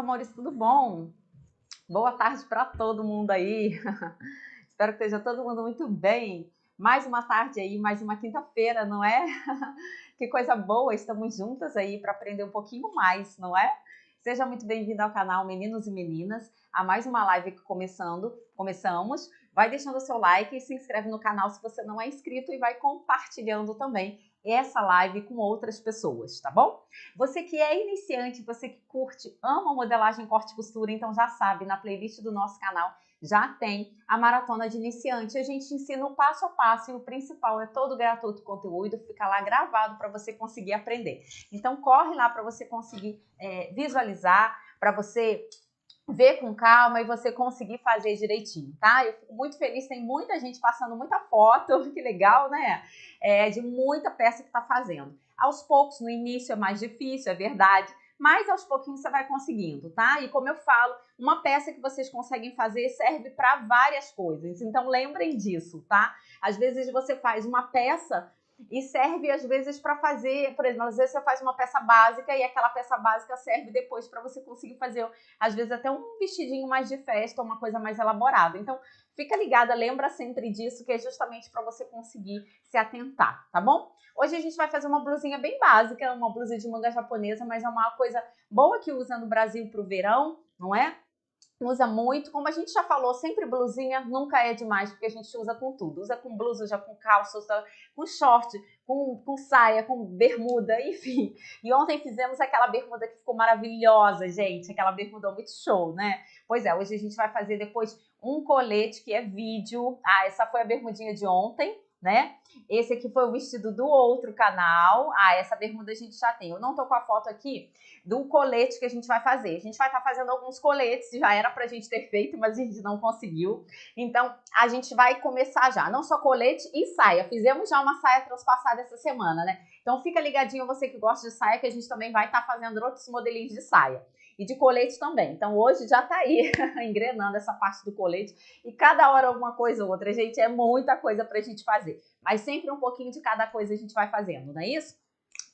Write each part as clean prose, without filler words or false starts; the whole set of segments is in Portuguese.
amores, tudo bom? Boa tarde para todo mundo aí. Espero que esteja todo mundo muito bem. Mais uma tarde aí, mais uma quinta-feira, não é? Que coisa boa, estamos juntas aí para aprender um pouquinho mais, não é? Seja muito bem-vindo ao canal Meninos e Meninas, a mais uma live que começamos. Vai deixando o seu like e se inscreve no canal se você não é inscrito e vai compartilhando também essa live com outras pessoas, tá bom? Você que é iniciante, você que curte, ama modelagem, corte e costura, então já sabe, na playlist do nosso canal já tem a maratona de iniciante. A gente ensina o passo a passo e o principal é todo gratuito o conteúdo, fica lá gravado para você conseguir aprender. Então corre lá para você conseguir visualizar, para você ver com calma e você conseguir fazer direitinho, tá? Eu fico muito feliz, tem muita gente passando muita foto, que legal, né? De muita peça que tá fazendo. Aos poucos, no início é mais difícil, é verdade, mas aos pouquinhos você vai conseguindo, tá? E como eu falo, uma peça que vocês conseguem fazer serve para várias coisas, então lembrem disso, tá? Às vezes você faz uma peça e serve às vezes para fazer, por exemplo, às vezes você faz uma peça básica e aquela peça básica serve depois para você conseguir fazer, às vezes até um vestidinho mais de festa, uma coisa mais elaborada. Então, fica ligada, lembra sempre disso, que é justamente para você conseguir se atentar, tá bom? Hoje a gente vai fazer uma blusinha bem básica, uma blusa de manga japonesa, mas é uma coisa boa que usa no Brasil pro verão, não é? Usa muito, como a gente já falou, sempre blusinha nunca é demais, porque a gente usa com tudo. Usa com blusa, usa com calça, usa com short, com saia, com bermuda, enfim. E ontem fizemos aquela bermuda que ficou maravilhosa, gente. Aquela bermuda muito show, né? Pois é, hoje a gente vai fazer depois um colete que é vídeo. Ah, essa foi a bermudinha de ontem, né? Esse aqui foi o vestido do outro canal. Ah, essa bermuda a gente já tem. Eu não tô com a foto aqui do colete que a gente vai fazer. A gente vai estar fazendo alguns coletes, já era pra gente ter feito, mas a gente não conseguiu. Então, a gente vai começar já. Não só colete e saia. Fizemos já uma saia transpassada essa semana, né? Então, fica ligadinho você que gosta de saia, que a gente também vai estar fazendo outros modelinhos de saia. E de colete também. Então, hoje já tá aí engrenando essa parte do colete. E cada hora alguma coisa ou outra. Gente, é muita coisa pra gente fazer. Mas sempre um pouquinho de cada coisa a gente vai fazendo, não é isso?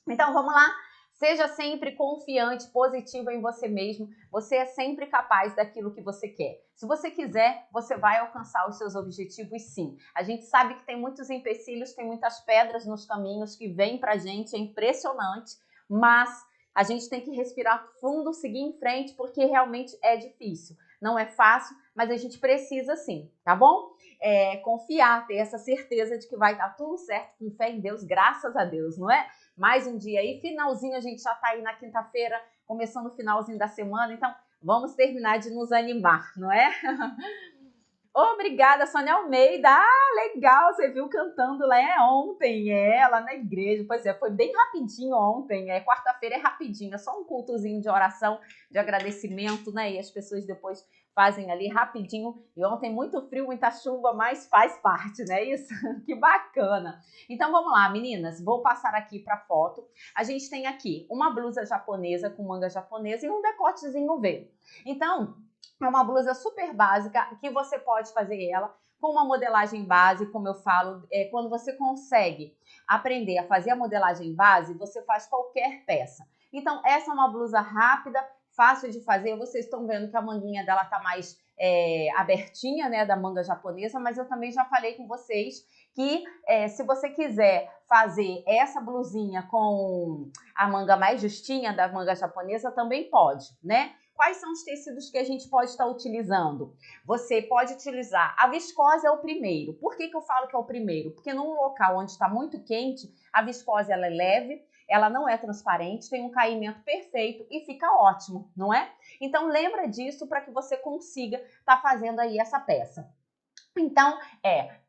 Então, vamos lá. Seja sempre confiante, positivo em você mesmo. Você é sempre capaz daquilo que você quer. Se você quiser, você vai alcançar os seus objetivos, sim. A gente sabe que tem muitos empecilhos, tem muitas pedras nos caminhos que vêm pra gente, é impressionante, mas a gente tem que respirar fundo, seguir em frente, porque realmente é difícil. Não é fácil, mas a gente precisa sim, tá bom? Confiar, ter essa certeza de que vai dar tudo certo, com fé em Deus, graças a Deus, não é? Mais um dia aí, finalzinho, a gente já tá aí na quinta-feira, começando o finalzinho da semana, então vamos terminar de nos animar, não é? Obrigada, Sônia Almeida. Ah, legal, você viu cantando lá ontem, lá na igreja. Pois é, foi bem rapidinho ontem, quarta-feira é rapidinho, é só um cultozinho de oração, de agradecimento, né? E as pessoas depois fazem ali rapidinho. E ontem muito frio, muita chuva, mas faz parte, né? Isso, que bacana. Então vamos lá, meninas, vou passar aqui para foto. A gente tem aqui uma blusa japonesa com manga japonesa e um decotezinho V. Então, é uma blusa super básica que você pode fazer ela com uma modelagem base, como eu falo, quando você consegue aprender a fazer a modelagem base, você faz qualquer peça. Então, essa é uma blusa rápida, fácil de fazer. Vocês estão vendo que a manguinha dela tá mais abertinha, né, da manga japonesa, mas eu também já falei com vocês que se você quiser fazer essa blusinha com a manga mais justinha da manga japonesa, também pode, né? Quais são os tecidos que a gente pode estar utilizando? Você pode utilizar, a viscose é o primeiro. Por que eu falo que é o primeiro? Porque num local onde está muito quente, a viscose ela é leve, ela não é transparente, tem um caimento perfeito e fica ótimo, não é? Então lembra disso para que você consiga estar fazendo aí essa peça. Então,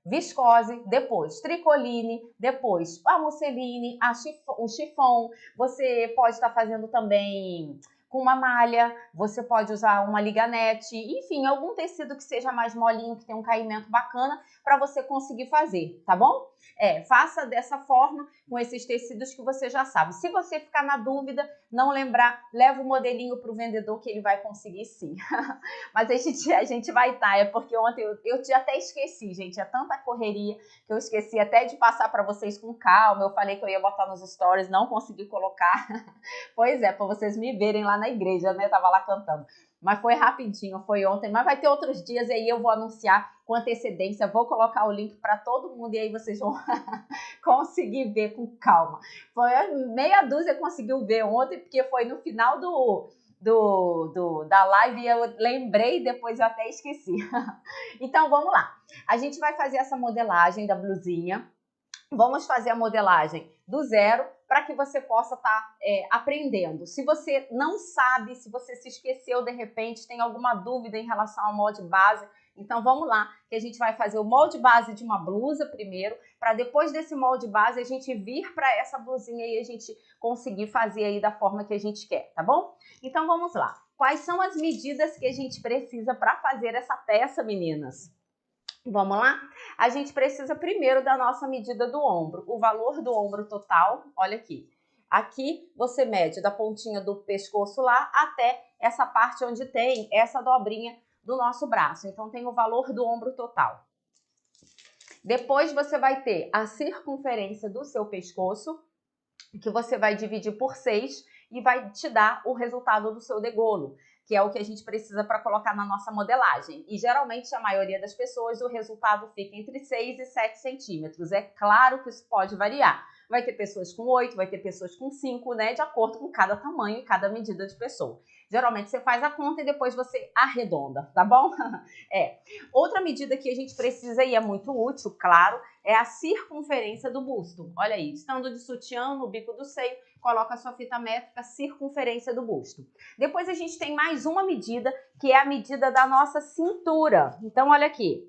viscose, depois tricoline, depois a musseline, o chiffon. Você pode estar fazendo também com uma malha, você pode usar uma liganete, enfim, algum tecido que seja mais molinho, que tenha um caimento bacana para você conseguir fazer, tá bom? Faça dessa forma com esses tecidos que você já sabe. Se você ficar na dúvida, não lembrar, leva o modelinho para o vendedor que ele vai conseguir sim. Mas a gente vai estar, é porque ontem eu até esqueci, gente, é tanta correria que eu esqueci até de passar para vocês com calma. Eu falei que eu ia botar nos stories, não consegui colocar. Pois é, para vocês me verem lá na igreja, né? Tava lá cantando. Mas foi rapidinho, foi ontem. Mas vai ter outros dias e aí eu vou anunciar com antecedência. Vou colocar o link para todo mundo e aí vocês vão conseguir ver com calma. Foi meia dúzia conseguiu ver ontem, porque foi no final da live e eu lembrei, depois eu até esqueci. Então vamos lá. A gente vai fazer essa modelagem da blusinha. Vamos fazer a modelagem do zero para que você possa estar aprendendo. Se você não sabe, se você se esqueceu de repente, tem alguma dúvida em relação ao molde base, então vamos lá, que a gente vai fazer o molde base de uma blusa primeiro, para depois desse molde base a gente vir para essa blusinha e a gente conseguir fazer aí da forma que a gente quer, tá bom? Então vamos lá. Quais são as medidas que a gente precisa para fazer essa peça, meninas? Vamos lá? A gente precisa primeiro da nossa medida do ombro. O valor do ombro total, olha aqui. Aqui você mede da pontinha do pescoço lá até essa parte onde tem essa dobrinha do nosso braço. Então tem o valor do ombro total. Depois você vai ter a circunferência do seu pescoço, que você vai dividir por 6 e vai te dar o resultado do seu degolo, que é o que a gente precisa para colocar na nossa modelagem. E geralmente a maioria das pessoas o resultado fica entre 6 e 7 centímetros. É claro que isso pode variar. Vai ter pessoas com 8, vai ter pessoas com 5, né? De acordo com cada tamanho e cada medida de pessoa. Geralmente você faz a conta e depois você arredonda, tá bom? Outra medida que a gente precisa e é muito útil, claro, é a circunferência do busto. Olha aí, estando de sutiã no bico do seio, coloca a sua fita métrica, circunferência do busto. Depois a gente tem mais uma medida, que é a medida da nossa cintura. Então, olha aqui.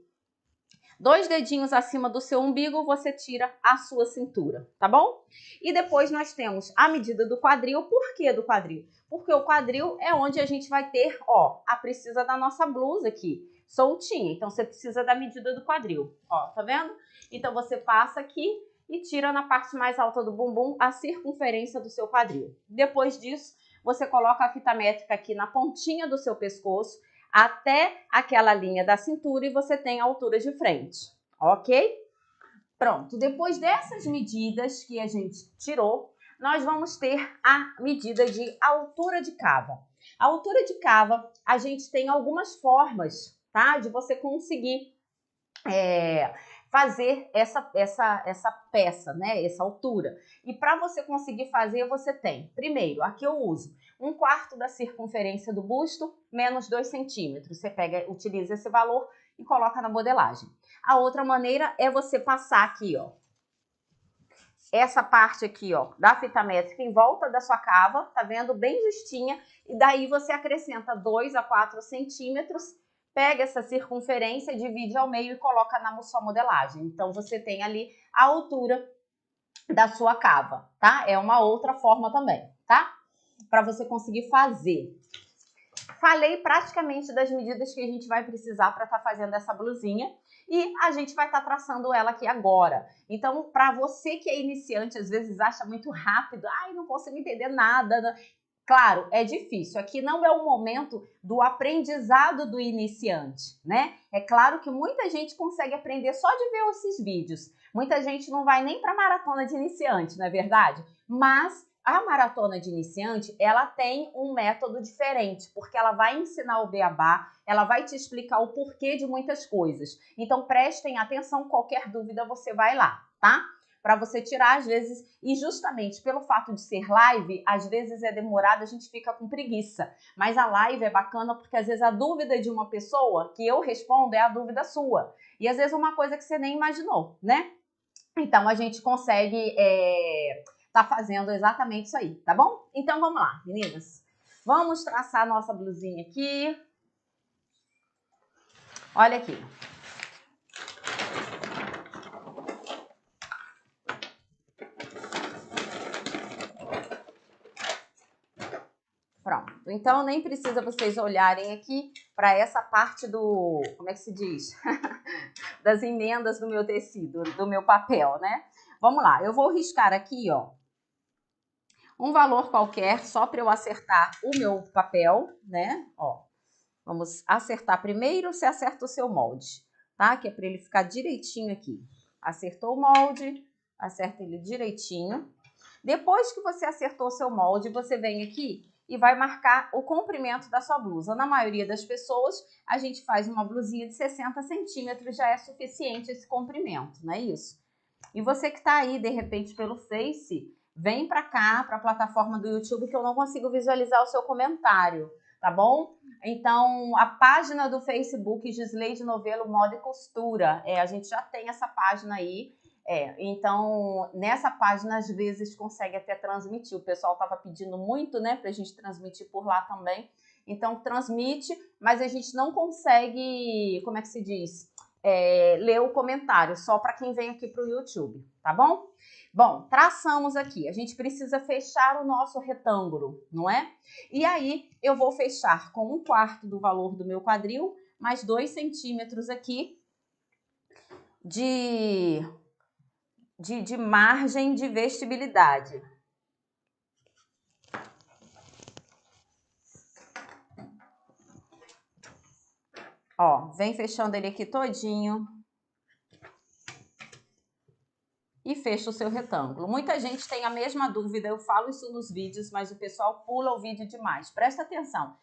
2 dedinhos acima do seu umbigo, você tira a sua cintura, tá bom? E depois nós temos a medida do quadril. Por que do quadril? Porque o quadril é onde a gente vai ter, ó, a precisa da nossa blusa aqui, soltinha. Então, você precisa da medida do quadril, ó, tá vendo? Então, você passa aqui e tira na parte mais alta do bumbum a circunferência do seu quadril. Depois disso, você coloca a fita métrica aqui na pontinha do seu pescoço, até aquela linha da cintura e você tem a altura de frente, ok? Pronto, depois dessas medidas que a gente tirou, nós vamos ter a medida de altura de cava. A altura de cava, a gente tem algumas formas, tá? De você conseguir fazer essa peça, né? Essa altura. E para você conseguir fazer, você tem, primeiro, aqui eu uso 1/4 da circunferência do busto menos 2 centímetros. Você utiliza esse valor e coloca na modelagem. A outra maneira é você passar aqui, ó, essa parte aqui, ó, da fita métrica em volta da sua cava, tá vendo? Bem justinha. E daí você acrescenta 2 a 4 centímetros, pega essa circunferência, divide ao meio e coloca na sua modelagem. Então, você tem ali a altura da sua cava, tá? É uma outra forma também, tá? Para você conseguir fazer. Falei praticamente das medidas que a gente vai precisar para estar fazendo essa blusinha e a gente vai estar traçando ela aqui agora. Então, para você que é iniciante, às vezes acha muito rápido, ai, não consigo entender nada. Claro, é difícil. Aqui não é o momento do aprendizado do iniciante, né? É claro que muita gente consegue aprender só de ver esses vídeos. Muita gente não vai nem para a maratona de iniciante, não é verdade? Mas a maratona de iniciante, ela tem um método diferente, porque ela vai ensinar o beabá, ela vai te explicar o porquê de muitas coisas. Então, prestem atenção, qualquer dúvida você vai lá, tá? Para você tirar, às vezes, e justamente pelo fato de ser live, às vezes é demorado, a gente fica com preguiça. Mas a live é bacana porque, às vezes, a dúvida de uma pessoa que eu respondo é a dúvida sua. E, às vezes, uma coisa que você nem imaginou, né? Então, a gente consegue tá fazendo exatamente isso aí, tá bom? Então, vamos lá, meninas. Vamos traçar a nossa blusinha aqui. Olha aqui. Pronto. Então, nem precisa vocês olharem aqui para essa parte do... Como é que se diz? das emendas do meu tecido, do meu papel, né? Vamos lá, eu vou riscar aqui, ó, um valor qualquer só para eu acertar o meu papel, né? Ó, vamos acertar primeiro, você acerta o seu molde, tá? Que é para ele ficar direitinho aqui. Acertou o molde, acerta ele direitinho. Depois que você acertou o seu molde, você vem aqui e vai marcar o comprimento da sua blusa. Na maioria das pessoas, a gente faz uma blusinha de 60 centímetros, já é suficiente esse comprimento, não é isso? E você que tá aí, de repente, pelo Face, vem pra cá, pra plataforma do YouTube, que eu não consigo visualizar o seu comentário, tá bom? Então, a página do Facebook, Gisleide Novelo Moda e Costura, a gente já tem essa página aí. Então, nessa página, às vezes, consegue até transmitir. O pessoal tava pedindo muito, né, pra gente transmitir por lá também. Então, transmite, mas a gente não consegue, como é que se diz? Ler o comentário, só para quem vem aqui pro YouTube, tá bom? Bom, traçamos aqui. A gente precisa fechar o nosso retângulo, não é? E aí, eu vou fechar com 1/4 do valor do meu quadril, mais 2 centímetros aqui de margem de vestibilidade. Ó, vem fechando ele aqui todinho. E fecha o seu retângulo. Muita gente tem a mesma dúvida, eu falo isso nos vídeos, mas o pessoal pula o vídeo demais. Presta atenção.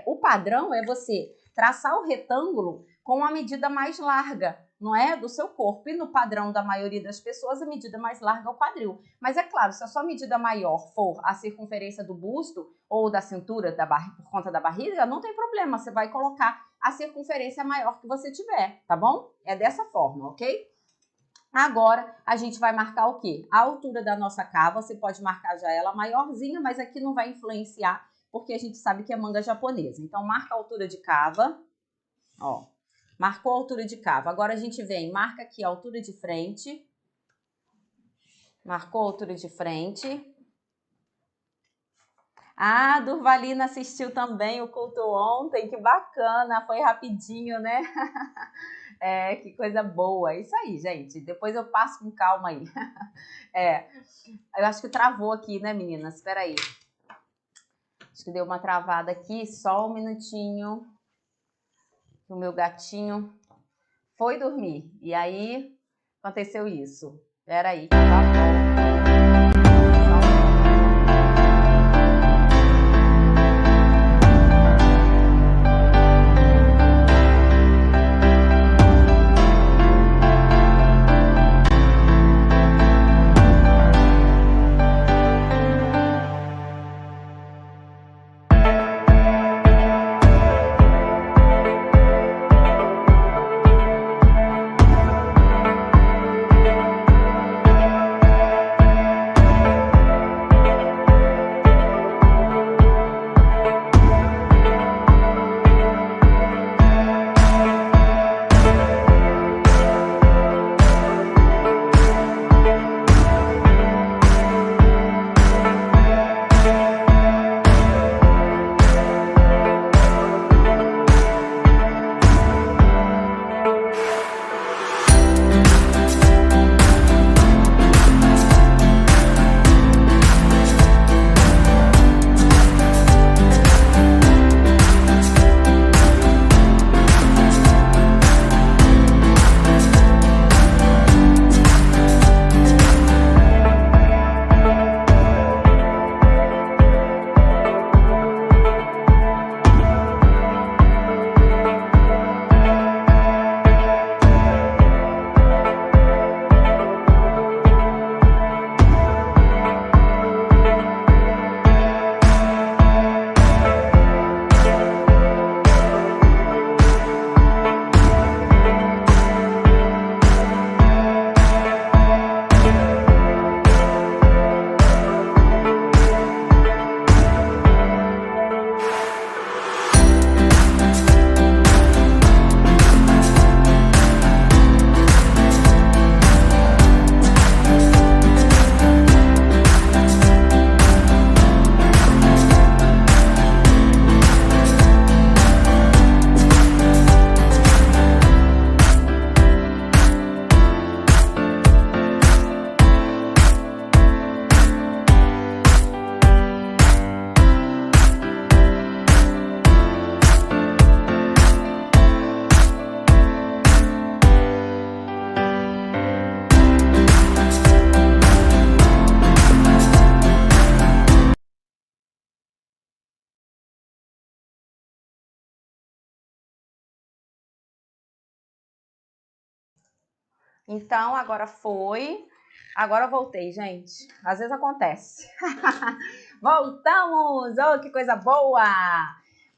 O padrão é você traçar o retângulo com a medida mais larga, não é? Do seu corpo. E no padrão da maioria das pessoas, a medida mais larga é o quadril. Mas é claro, se a sua medida maior for a circunferência do busto ou da cintura por conta da barriga, não tem problema, você vai colocar a circunferência maior que você tiver, tá bom? É dessa forma, ok? Agora, a gente vai marcar o quê? A altura da nossa cava, você pode marcar já ela maiorzinha, mas aqui não vai influenciar, porque a gente sabe que é manga japonesa. Então, marca a altura de cava, ó, marcou a altura de cava. Agora, a gente vem, marca aqui a altura de frente, marcou a altura de frente. Ah, Durvalina assistiu também o culto ontem, que bacana, foi rapidinho, né? Que coisa boa. Isso aí, gente. Depois eu passo com calma aí. Eu acho que travou aqui, né, meninas? Espera aí. Acho que deu uma travada aqui. Só um minutinho. O meu gatinho foi dormir. E aí, aconteceu isso. Espera aí, que tá bom. Então, agora foi. Agora eu voltei, gente. Às vezes acontece. Voltamos! Oh, que coisa boa!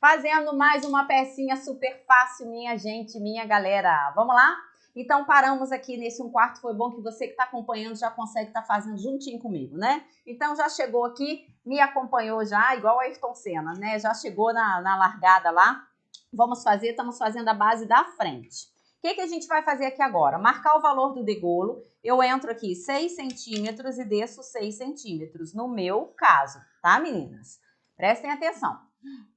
Fazendo mais uma pecinha super fácil, minha gente, minha galera. Vamos lá? Então, paramos aqui nesse 1/4. Foi bom que você que está acompanhando já consegue estar fazendo juntinho comigo, né? Então, já chegou aqui, me acompanhou já, igual a Ayrton Senna, né? Já chegou na largada lá. Vamos fazer, estamos fazendo a base da frente. O que a gente vai fazer aqui agora? Marcar o valor do degolo. Eu entro aqui 6 centímetros e desço 6 centímetros, no meu caso, tá, meninas? Prestem atenção.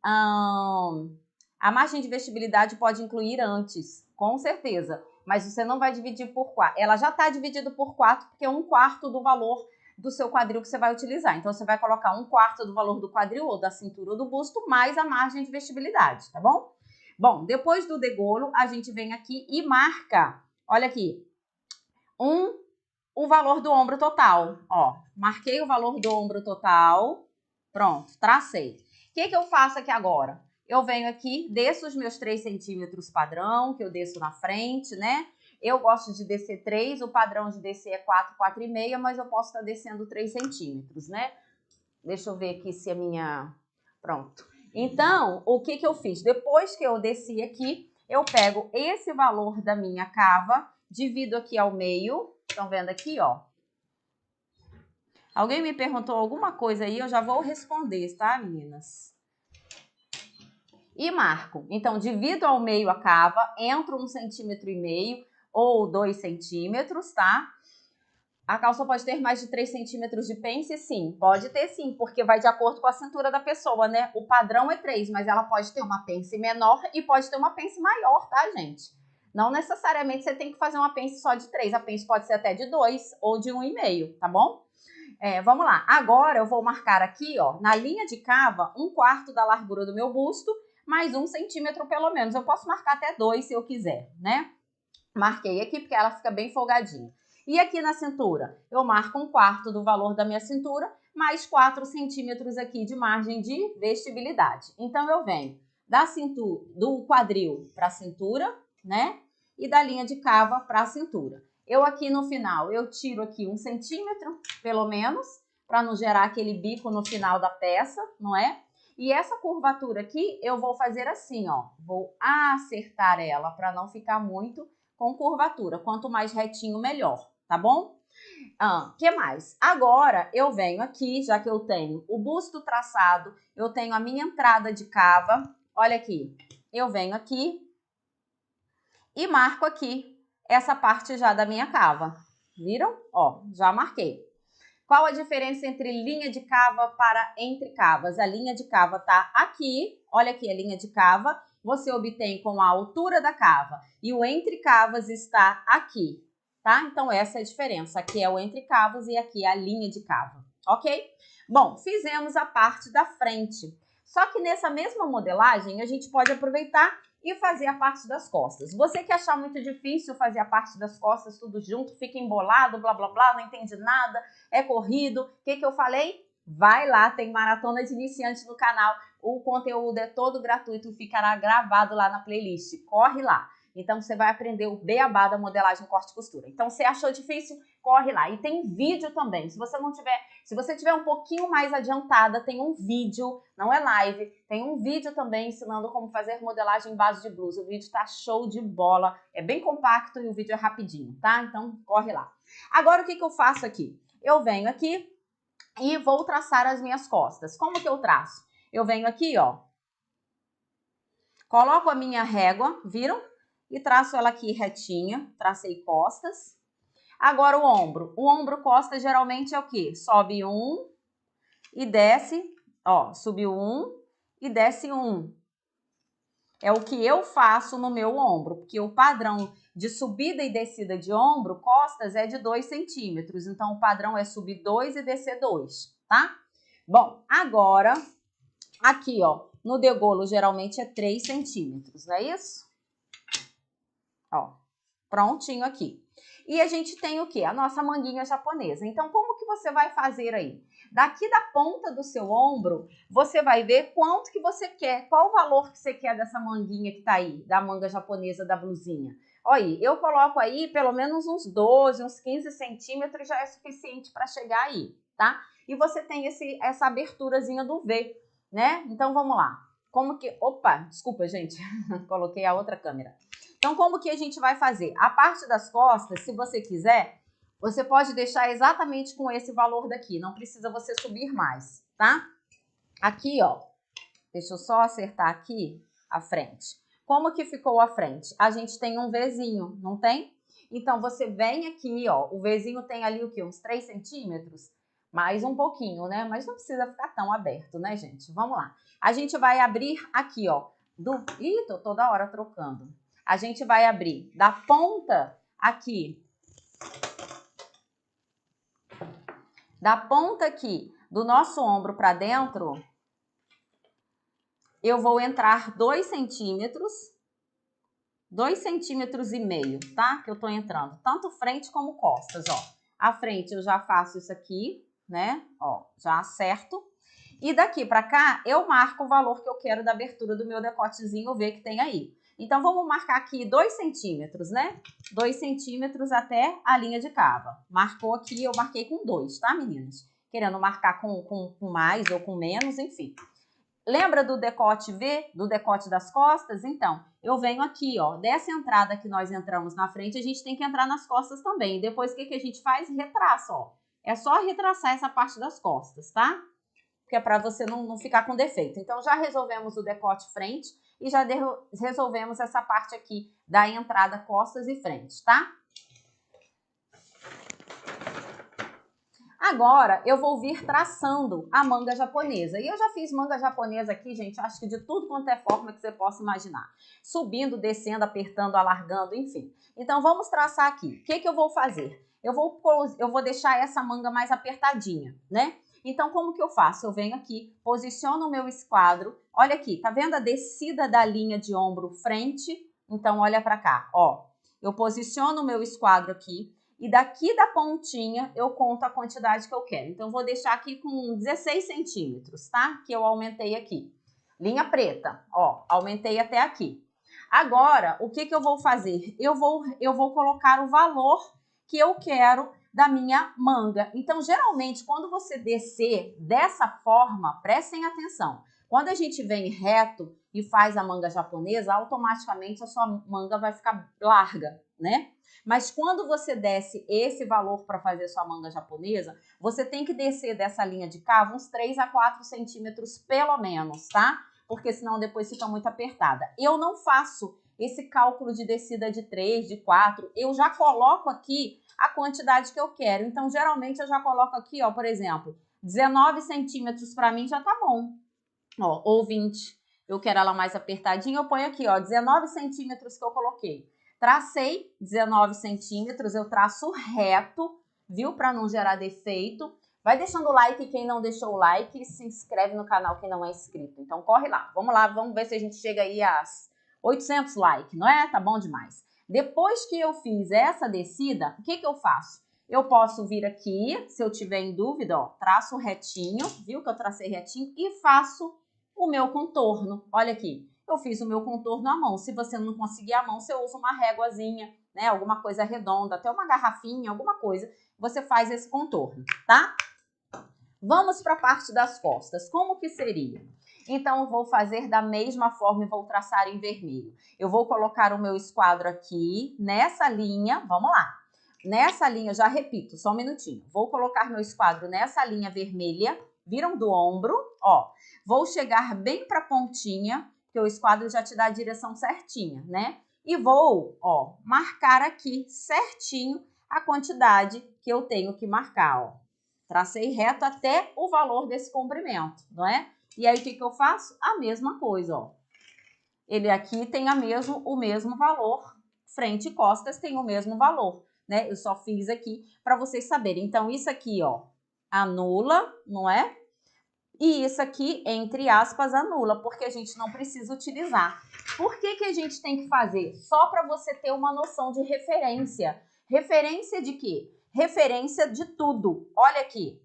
A margem de vestibilidade pode incluir antes, com certeza, mas você não vai dividir por 4. Ela já está dividida por 4, porque é 1/4 do valor do seu quadril que você vai utilizar. Então, você vai colocar 1/4 do valor do quadril ou da cintura ou do busto, mais a margem de vestibilidade, tá bom? Bom, depois do degolo, a gente vem aqui e marca, olha aqui, o valor do ombro total. Ó, marquei o valor do ombro total, pronto, tracei. O que eu faço aqui agora? Eu venho aqui, desço os meus 3 centímetros padrão, que eu desço na frente, né? Eu gosto de descer 3, o padrão de descer é 4, 4,5, mas eu posso estar descendo 3 centímetros, né? Deixa eu ver aqui se a minha... Pronto. Então, o que eu fiz? Depois que eu desci aqui, eu pego esse valor da minha cava, divido aqui ao meio. Estão vendo aqui, ó? Alguém me perguntou alguma coisa aí, eu já vou responder, tá, meninas? E marco. Então, divido ao meio a cava, entro 1,5 centímetros ou 2 centímetros, tá? A calça pode ter mais de 3 centímetros de pence? Sim, pode ter sim, porque vai de acordo com a cintura da pessoa, né? O padrão é 3, mas ela pode ter uma pence menor e pode ter uma pence maior, tá, gente? Não necessariamente você tem que fazer uma pence só de 3, a pence pode ser até de 2 ou de 1,5, tá bom? Vamos lá, agora eu vou marcar aqui, ó, na linha de cava, 1/4 da largura do meu busto, mais 1 centímetro pelo menos. Eu posso marcar até 2 se eu quiser, né? Marquei aqui porque ela fica bem folgadinha. E aqui na cintura, eu marco 1/4 do valor da minha cintura, mais 4 centímetros aqui de margem de vestibilidade. Então, eu venho da cintura, do quadril para a cintura, né? E da linha de cava para a cintura. Eu aqui no final, eu tiro aqui 1 centímetro, pelo menos, para não gerar aquele bico no final da peça, não é? E essa curvatura aqui, eu vou fazer assim, ó. Vou acertar ela para não ficar muito com curvatura. Quanto mais retinho, melhor, tá bom? Que mais? Agora, eu venho aqui, já que eu tenho o busto traçado, eu tenho a minha entrada de cava. Olha aqui, eu venho aqui e marco aqui essa parte já da minha cava. Viram? Ó, já marquei. Qual a diferença entre linha de cava para entre cavas? A linha de cava tá aqui, olha aqui a linha de cava, você obtém com a altura da cava. E o entre cavas está aqui, tá? Então, essa é a diferença. Aqui é o entre cavas e aqui é a linha de cava, ok? Bom, fizemos a parte da frente. Só que nessa mesma modelagem, a gente pode aproveitar e fazer a parte das costas. Você que achar muito difícil fazer a parte das costas tudo junto, fica embolado, blá, blá, blá, não entende nada, é corrido. O que eu falei? Vai lá, tem maratona de iniciante no canal. O conteúdo é todo gratuito, ficará gravado lá na playlist. Corre lá. Então, você vai aprender o beabá da modelagem corte e costura. Então, se achou difícil, corre lá. E tem vídeo também. Se você tiver um pouquinho mais adiantada, tem um vídeo, não é live, tem um vídeo também ensinando como fazer modelagem em base de blusa. O vídeo tá show de bola, é bem compacto e o vídeo é rapidinho, tá? Então, corre lá. Agora, o que eu faço aqui? Eu venho aqui e vou traçar as minhas costas. Como que eu traço? Eu venho aqui, ó, coloco a minha régua, viram? E traço ela aqui retinha, tracei costas. Agora o ombro costa geralmente é o quê? Sobe 1 e desce, ó, subiu 1 e desce 1. É o que eu faço no meu ombro, porque o padrão de subida e descida de ombro, costas, é de 2 centímetros. Então, o padrão é subir 2 e descer 2, tá? Bom, agora, aqui, ó, no degolo, geralmente é 3 centímetros, não é isso? Ó, prontinho aqui. E a gente tem o quê? A nossa manguinha japonesa. Então, como que você vai fazer aí? Daqui da ponta do seu ombro, você vai ver quanto que você quer, qual o valor que você quer dessa manguinha que tá aí, da manga japonesa da blusinha. Olha aí, eu coloco aí pelo menos uns 12, uns 15 centímetros já é suficiente para chegar aí, tá? E você tem essa aberturazinha do V, né? Então, vamos lá. Como que... Opa, desculpa, gente. Coloquei a outra câmera. Então, como que a gente vai fazer? A parte das costas, se você quiser, você pode deixar exatamente com esse valor daqui. Não precisa você subir mais, tá? Aqui, ó. Deixa eu só acertar aqui a frente. Como que ficou a frente? A gente tem um Vzinho, não tem? Então, você vem aqui, ó. O Vzinho tem ali o quê? Uns 3 centímetros? Mais um pouquinho, né? Mas não precisa ficar tão aberto, né, gente? Vamos lá. A gente vai abrir aqui, ó. Ih, tô toda hora trocando. A gente vai abrir da ponta aqui. Da ponta aqui do nosso ombro para dentro, eu vou entrar 2 centímetros. 2,5 centímetros, tá? Que eu tô entrando. Tanto frente como costas, ó. A frente eu já faço isso aqui, né? Ó, já acerto. E daqui pra cá, eu marco o valor que eu quero da abertura do meu decotezinho V que tem aí. Então, vamos marcar aqui 2 centímetros, né? 2 centímetros até a linha de cava. Marcou aqui, eu marquei com 2, tá, meninas? Querendo marcar com mais ou com menos, enfim. Lembra do decote V, do decote das costas? Então, eu venho aqui, ó, dessa entrada que nós entramos na frente, a gente tem que entrar nas costas também. Depois, o que a gente faz? Retraça, ó. É só retraçar essa parte das costas, tá? Porque é para você não ficar com defeito. Então, já resolvemos o decote frente e já resolvemos essa parte aqui da entrada costas e frente, tá? Agora, eu vou vir traçando a manga japonesa. E eu já fiz manga japonesa aqui, gente, acho que de tudo quanto é forma que você possa imaginar. Subindo, descendo, apertando, alargando, enfim. Então, vamos traçar aqui. O que eu vou fazer? Eu vou deixar essa manga mais apertadinha, né? Então, como que eu faço? Eu venho aqui, posiciono o meu esquadro. Olha aqui, tá vendo a descida da linha de ombro frente? Então, olha pra cá, ó. Eu posiciono o meu esquadro aqui. E daqui da pontinha eu conto a quantidade que eu quero. Então, vou deixar aqui com 16 centímetros, tá? Que eu aumentei aqui. Linha preta, ó, aumentei até aqui. Agora, o que eu vou fazer? Eu vou colocar o valor que eu quero da minha manga. Então, geralmente, quando você descer dessa forma, prestem atenção. Quando a gente vem reto e faz a manga japonesa, automaticamente a sua manga vai ficar larga, né? Mas quando você desce esse valor para fazer sua manga japonesa, você tem que descer dessa linha de cava uns 3 a 4 centímetros pelo menos, tá? Porque senão depois fica muito apertada. Eu não faço esse cálculo de descida de 3, de 4, eu já coloco aqui a quantidade que eu quero. Então, geralmente, eu já coloco aqui, ó, por exemplo, 19 centímetros para mim já tá bom. Ó, ou 20. Eu quero ela mais apertadinha, eu ponho aqui, ó, 19 centímetros que eu coloquei. Tracei 19 centímetros, eu traço reto, viu? Para não gerar defeito. Vai deixando o like quem não deixou o like e se inscreve no canal quem não é inscrito. Então, corre lá. Vamos lá, vamos ver se a gente chega aí às 800 likes, não é? Tá bom demais. Depois que eu fiz essa descida, o que eu faço? Eu posso vir aqui, se eu tiver em dúvida, ó, traço retinho, viu que eu tracei retinho, e faço o meu contorno. Olha aqui, eu fiz o meu contorno à mão. Se você não conseguir à mão, você usa uma réguazinha, né? Alguma coisa redonda, até uma garrafinha, alguma coisa. Você faz esse contorno, tá? Vamos para a parte das costas. Como que seria? Então, eu vou fazer da mesma forma e vou traçar em vermelho. Eu vou colocar o meu esquadro aqui, nessa linha, vamos lá. Nessa linha, já repito, só um minutinho. Vou colocar meu esquadro nessa linha vermelha, viram do ombro, ó. Vou chegar bem para a pontinha, porque o esquadro já te dá a direção certinha, né? E vou, ó, marcar aqui certinho a quantidade que eu tenho que marcar, ó. Tracei reto até o valor desse comprimento, não é? E aí, o que eu faço? A mesma coisa, ó. Ele aqui tem o mesmo valor, frente e costas tem o mesmo valor, né? Eu só fiz aqui para vocês saberem. Então, isso aqui, ó, anula, não é? E isso aqui, entre aspas, anula, porque a gente não precisa utilizar. Por que a gente tem que fazer? Só para você ter uma noção de referência. Referência de quê? Referência de tudo. Olha aqui.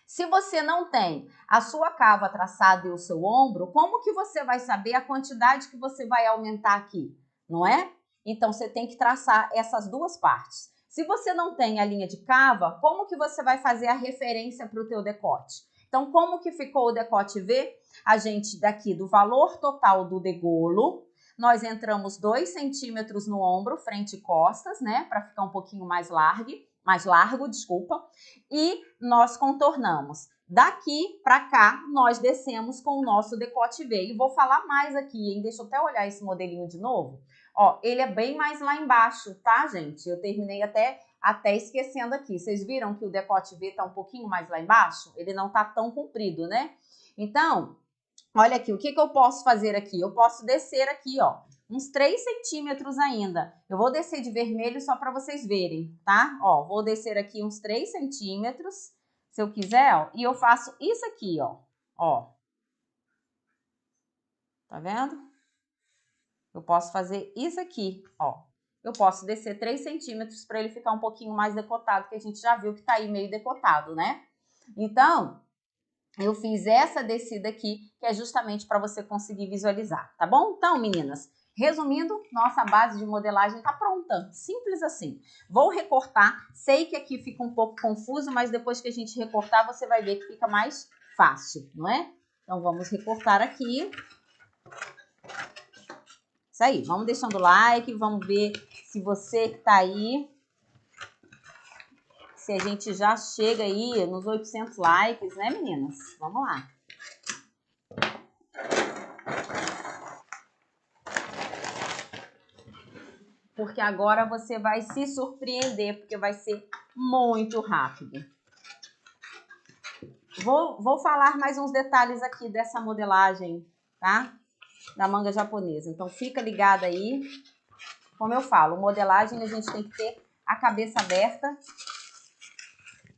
Se você não tem a sua cava traçada e o seu ombro, como que você vai saber a quantidade que você vai aumentar aqui? Não é? Então, você tem que traçar essas duas partes. Se você não tem a linha de cava, como que você vai fazer a referência para o teu decote? Então, como que ficou o decote V? A gente, daqui do valor total do degolo, nós entramos 2 centímetros no ombro, frente e costas, né? Para ficar um pouquinho mais largo, desculpa. E nós contornamos. Daqui para cá, nós descemos com o nosso decote V. E vou falar mais aqui, hein? Deixa eu até olhar esse modelinho de novo. Ó, ele é bem mais lá embaixo, tá, gente? Eu terminei até esquecendo aqui. Vocês viram que o decote V tá um pouquinho mais lá embaixo? Ele não tá tão comprido, né? Então, olha aqui, o que eu posso fazer aqui? Eu posso descer aqui, ó, uns 3 centímetros ainda. Eu vou descer de vermelho só para vocês verem, tá? Ó, vou descer aqui uns 3 centímetros, se eu quiser, ó, e eu faço isso aqui, ó. Ó. Tá vendo? Eu posso fazer isso aqui, ó. Eu posso descer 3 centímetros para ele ficar um pouquinho mais decotado, que a gente já viu que tá aí meio decotado, né? Então, eu fiz essa descida aqui, que é justamente para você conseguir visualizar, tá bom? Então, meninas, resumindo, nossa base de modelagem tá pronta, simples assim. Vou recortar, sei que aqui fica um pouco confuso, mas depois que a gente recortar, você vai ver que fica mais fácil, não é? Então, vamos recortar aqui. Isso aí, vamos deixando o like, vamos ver se você que tá aí, se a gente já chega aí nos 800 likes, né, meninas? Vamos lá. Porque agora você vai se surpreender, porque vai ser muito rápido. Vou falar mais uns detalhes aqui dessa modelagem, tá? Da manga japonesa. Então, fica ligada aí. Como eu falo, modelagem a gente tem que ter a cabeça aberta,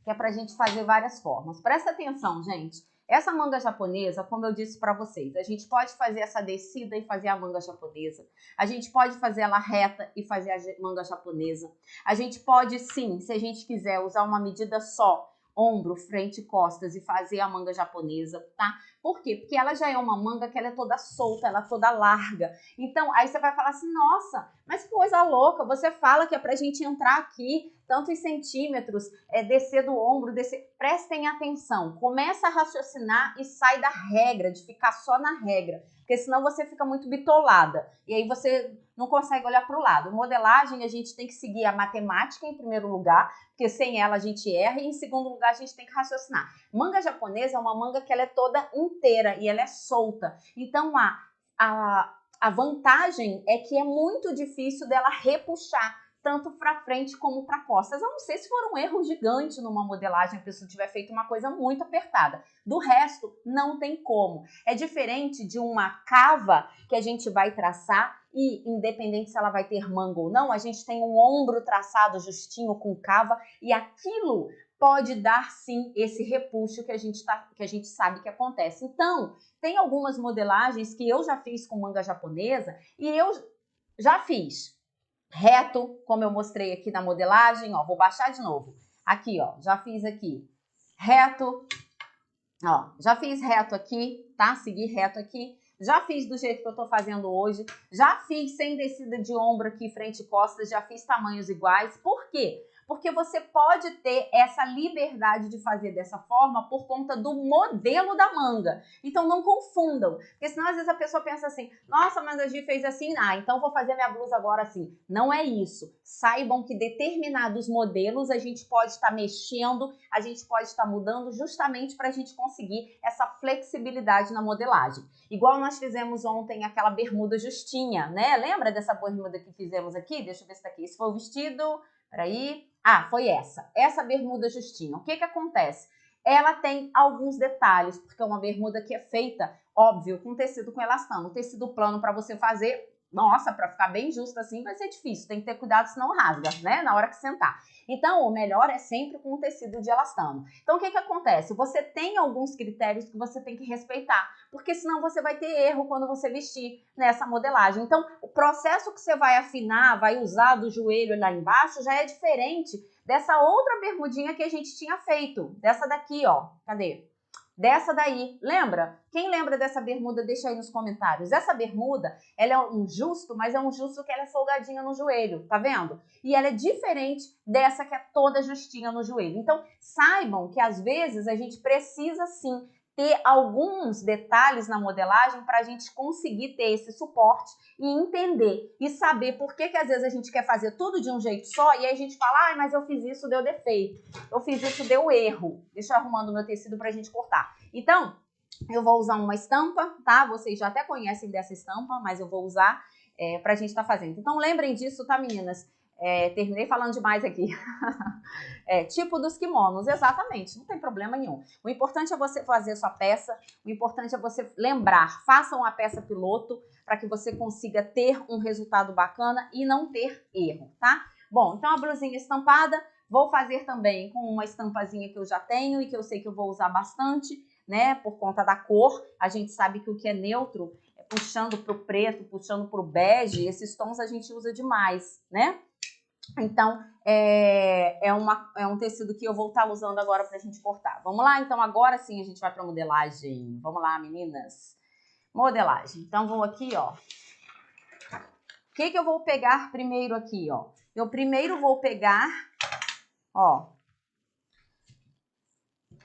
que é pra gente fazer várias formas. Presta atenção, gente. Essa manga japonesa, como eu disse para vocês, a gente pode fazer essa descida e fazer a manga japonesa. A gente pode fazer ela reta e fazer a manga japonesa. A gente pode, sim, se a gente quiser, usar uma medida só, ombro, frente e costas e fazer a manga japonesa, tá? Por quê? Porque ela já é uma manga que ela é toda solta, ela é toda larga. Então, aí você vai falar assim, nossa, mas que coisa louca, você fala que é pra gente entrar aqui tantos centímetros, descer do ombro, descer. Prestem atenção, começa a raciocinar e sai da regra, de ficar só na regra, porque senão você fica muito bitolada e aí você não consegue olhar para o lado. Modelagem, a gente tem que seguir a matemática em primeiro lugar, porque sem ela a gente erra, e em segundo lugar a gente tem que raciocinar. Manga japonesa é uma manga que ela é toda inteira e ela é solta, então a vantagem é que é muito difícil dela repuxar tanto para frente como para costas. A não ser se for um erro gigante numa modelagem, a pessoa tiver feito uma coisa muito apertada. Do resto, não tem como. É diferente de uma cava que a gente vai traçar e, independente se ela vai ter manga ou não, a gente tem um ombro traçado justinho com cava e aquilo pode dar, sim, esse repuxo que a gente sabe que acontece. Então, tem algumas modelagens que eu já fiz com manga japonesa e eu já fiz reto, como eu mostrei aqui na modelagem, ó, vou baixar de novo. Aqui, ó, já fiz aqui reto, ó, já fiz reto aqui, tá? Segui reto aqui. Já fiz do jeito que eu tô fazendo hoje. Já fiz sem descida de ombro aqui, frente e costas. Já fiz tamanhos iguais. Por quê? Porque você pode ter essa liberdade de fazer dessa forma por conta do modelo da manga. Então não confundam, porque senão às vezes a pessoa pensa assim, nossa, mas a Gi fez assim, então vou fazer minha blusa agora assim. Não é isso. Saibam que determinados modelos a gente pode estar mexendo, a gente pode estar mudando justamente para a gente conseguir essa flexibilidade na modelagem. Igual nós fizemos ontem aquela bermuda justinha, né? Lembra dessa bermuda que fizemos aqui? Deixa eu ver se tá aqui. Esse foi o vestido, peraí. Foi essa bermuda justinha. O que acontece? Ela tem alguns detalhes, porque é uma bermuda que é feita, óbvio, com tecido com elastano. O tecido plano para você fazer, nossa, para ficar bem justo assim vai ser difícil, tem que ter cuidado senão rasga, né, na hora que sentar. Então, o melhor é sempre com o tecido de elastano. Então, o que acontece? Você tem alguns critérios que você tem que respeitar, porque senão você vai ter erro quando você vestir nessa modelagem. Então, o processo que você vai afinar, vai usar do joelho lá embaixo, já é diferente dessa outra bermudinha que a gente tinha feito, dessa daqui, ó, cadê? dessa daí. Lembra? Quem lembra dessa bermuda, deixa aí nos comentários. Essa bermuda, ela é um justo, mas é um justo que ela é folgadinha no joelho, tá vendo? E ela é diferente dessa que é toda justinha no joelho. Então, saibam que às vezes a gente precisa sim ter alguns detalhes na modelagem para a gente conseguir ter esse suporte e entender e saber por que às vezes a gente quer fazer tudo de um jeito só e aí a gente fala, mas eu fiz isso, deu defeito, eu fiz isso, deu erro. Deixa eu arrumando o meu tecido para a gente cortar. Então, eu vou usar uma estampa, tá? Vocês já até conhecem dessa estampa, mas eu vou usar para a gente estar fazendo. Então, lembrem disso, tá, meninas? Terminei falando demais aqui. Tipo dos kimonos, exatamente, não tem problema nenhum. O importante é você fazer sua peça, o importante é você lembrar, façam a peça piloto para que você consiga ter um resultado bacana e não ter erro, tá? Bom, então a blusinha estampada, vou fazer também com uma estampazinha que eu já tenho e que eu sei que eu vou usar bastante, né, por conta da cor. A gente sabe que o que é neutro, puxando pro preto, puxando pro bege, esses tons a gente usa demais, né? Então, é um tecido que eu vou estar usando agora pra gente cortar. Vamos lá? Então, agora sim a gente vai pra modelagem. Vamos lá, meninas? Modelagem. Então, vou aqui, ó. O que eu vou pegar primeiro aqui, ó? Eu primeiro vou pegar, ó,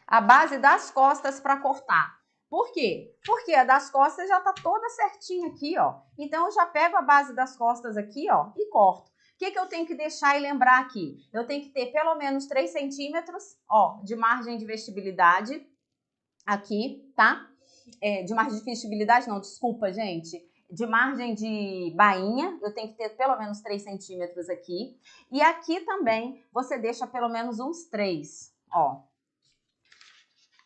a base das costas pra cortar. Por quê? Porque a das costas já tá toda certinha aqui, ó. Então, eu já pego a base das costas aqui, ó, e corto. O que eu tenho que deixar e lembrar aqui? Eu tenho que ter pelo menos 3 centímetros, ó, de margem de vestibilidade aqui, tá? De margem de vestibilidade não, desculpa, gente. De margem de bainha, eu tenho que ter pelo menos 3 centímetros aqui. E aqui também você deixa pelo menos uns 3, ó.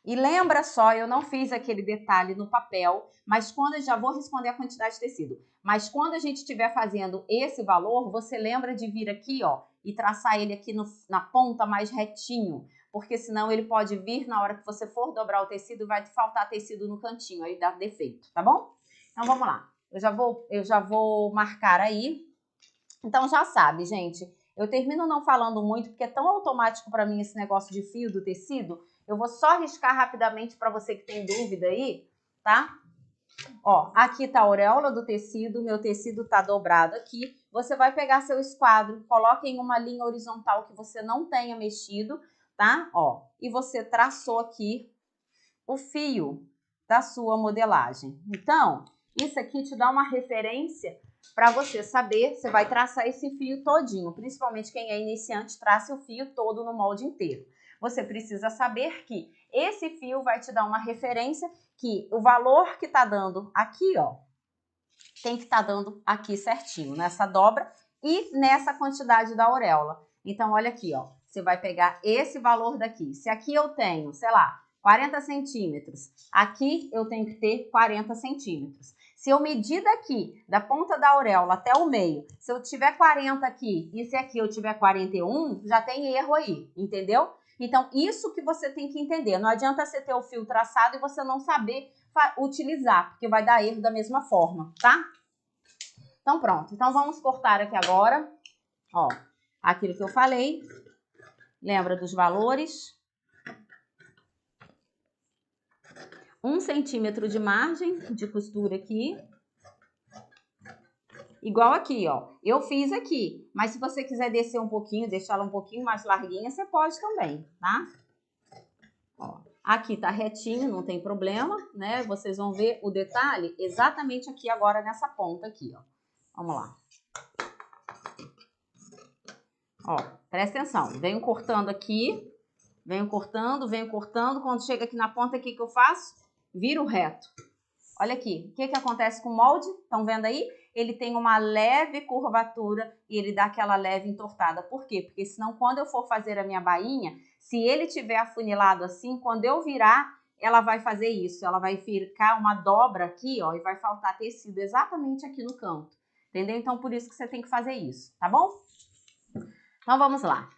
E lembra só, eu não fiz aquele detalhe no papel, mas quando eu já vou responder a quantidade de tecido. Mas quando a gente estiver fazendo esse valor, você lembra de vir aqui, ó, e traçar ele aqui na ponta mais retinho, porque senão ele pode vir na hora que você for dobrar o tecido, vai faltar tecido no cantinho, aí dá defeito, tá bom? Então vamos lá. Eu já vou marcar aí. Então já sabe, gente. Eu termino não falando muito, porque é tão automático para mim esse negócio de fio do tecido. Eu vou só riscar rapidamente para você que tem dúvida aí, tá? Ó, aqui tá a auréola do tecido, meu tecido tá dobrado aqui. Você vai pegar seu esquadro, coloque em uma linha horizontal que você não tenha mexido, tá? Ó, e você traçou aqui o fio da sua modelagem. Então, isso aqui te dá uma referência para você saber, você vai traçar esse fio todinho, principalmente quem é iniciante, traça o fio todo no molde inteiro. Você precisa saber que esse fio vai te dar uma referência que o valor que tá dando aqui, ó, tem que estar dando aqui certinho, nessa dobra e nessa quantidade da auréola. Então, olha aqui, ó, você vai pegar esse valor daqui. Se aqui eu tenho, sei lá, 40 centímetros, aqui eu tenho que ter 40 centímetros. Se eu medir daqui, da ponta da auréola até o meio, se eu tiver 40 aqui e se aqui eu tiver 41, já tem erro aí, entendeu? Então, isso que você tem que entender. Não adianta você ter o fio traçado e você não saber utilizar, porque vai dar erro da mesma forma, tá? Então, pronto. Então, vamos cortar aqui agora, ó, aquilo que eu falei. Lembra dos valores? 1 centímetro de margem de costura aqui. Igual aqui, ó. Eu fiz aqui, mas se você quiser descer um pouquinho, deixar ela um pouquinho mais larguinha, você pode também, tá? Ó, aqui tá retinho, não tem problema, né? Vocês vão ver o detalhe exatamente aqui agora nessa ponta aqui, ó. Vamos lá. Ó, presta atenção. Venho cortando aqui, venho cortando. Quando chega aqui na ponta, o que eu faço? Viro reto. Olha aqui, o que acontece com o molde? Estão vendo aí? Ele tem uma leve curvatura e ele dá aquela leve entortada. Por quê? Porque senão quando eu for fazer a minha bainha, se ele tiver afunilado assim, quando eu virar, ela vai fazer isso. Ela vai ficar uma dobra aqui, ó, e vai faltar tecido exatamente aqui no canto. Entendeu? Então, por isso que você tem que fazer isso, tá bom? Então, vamos lá.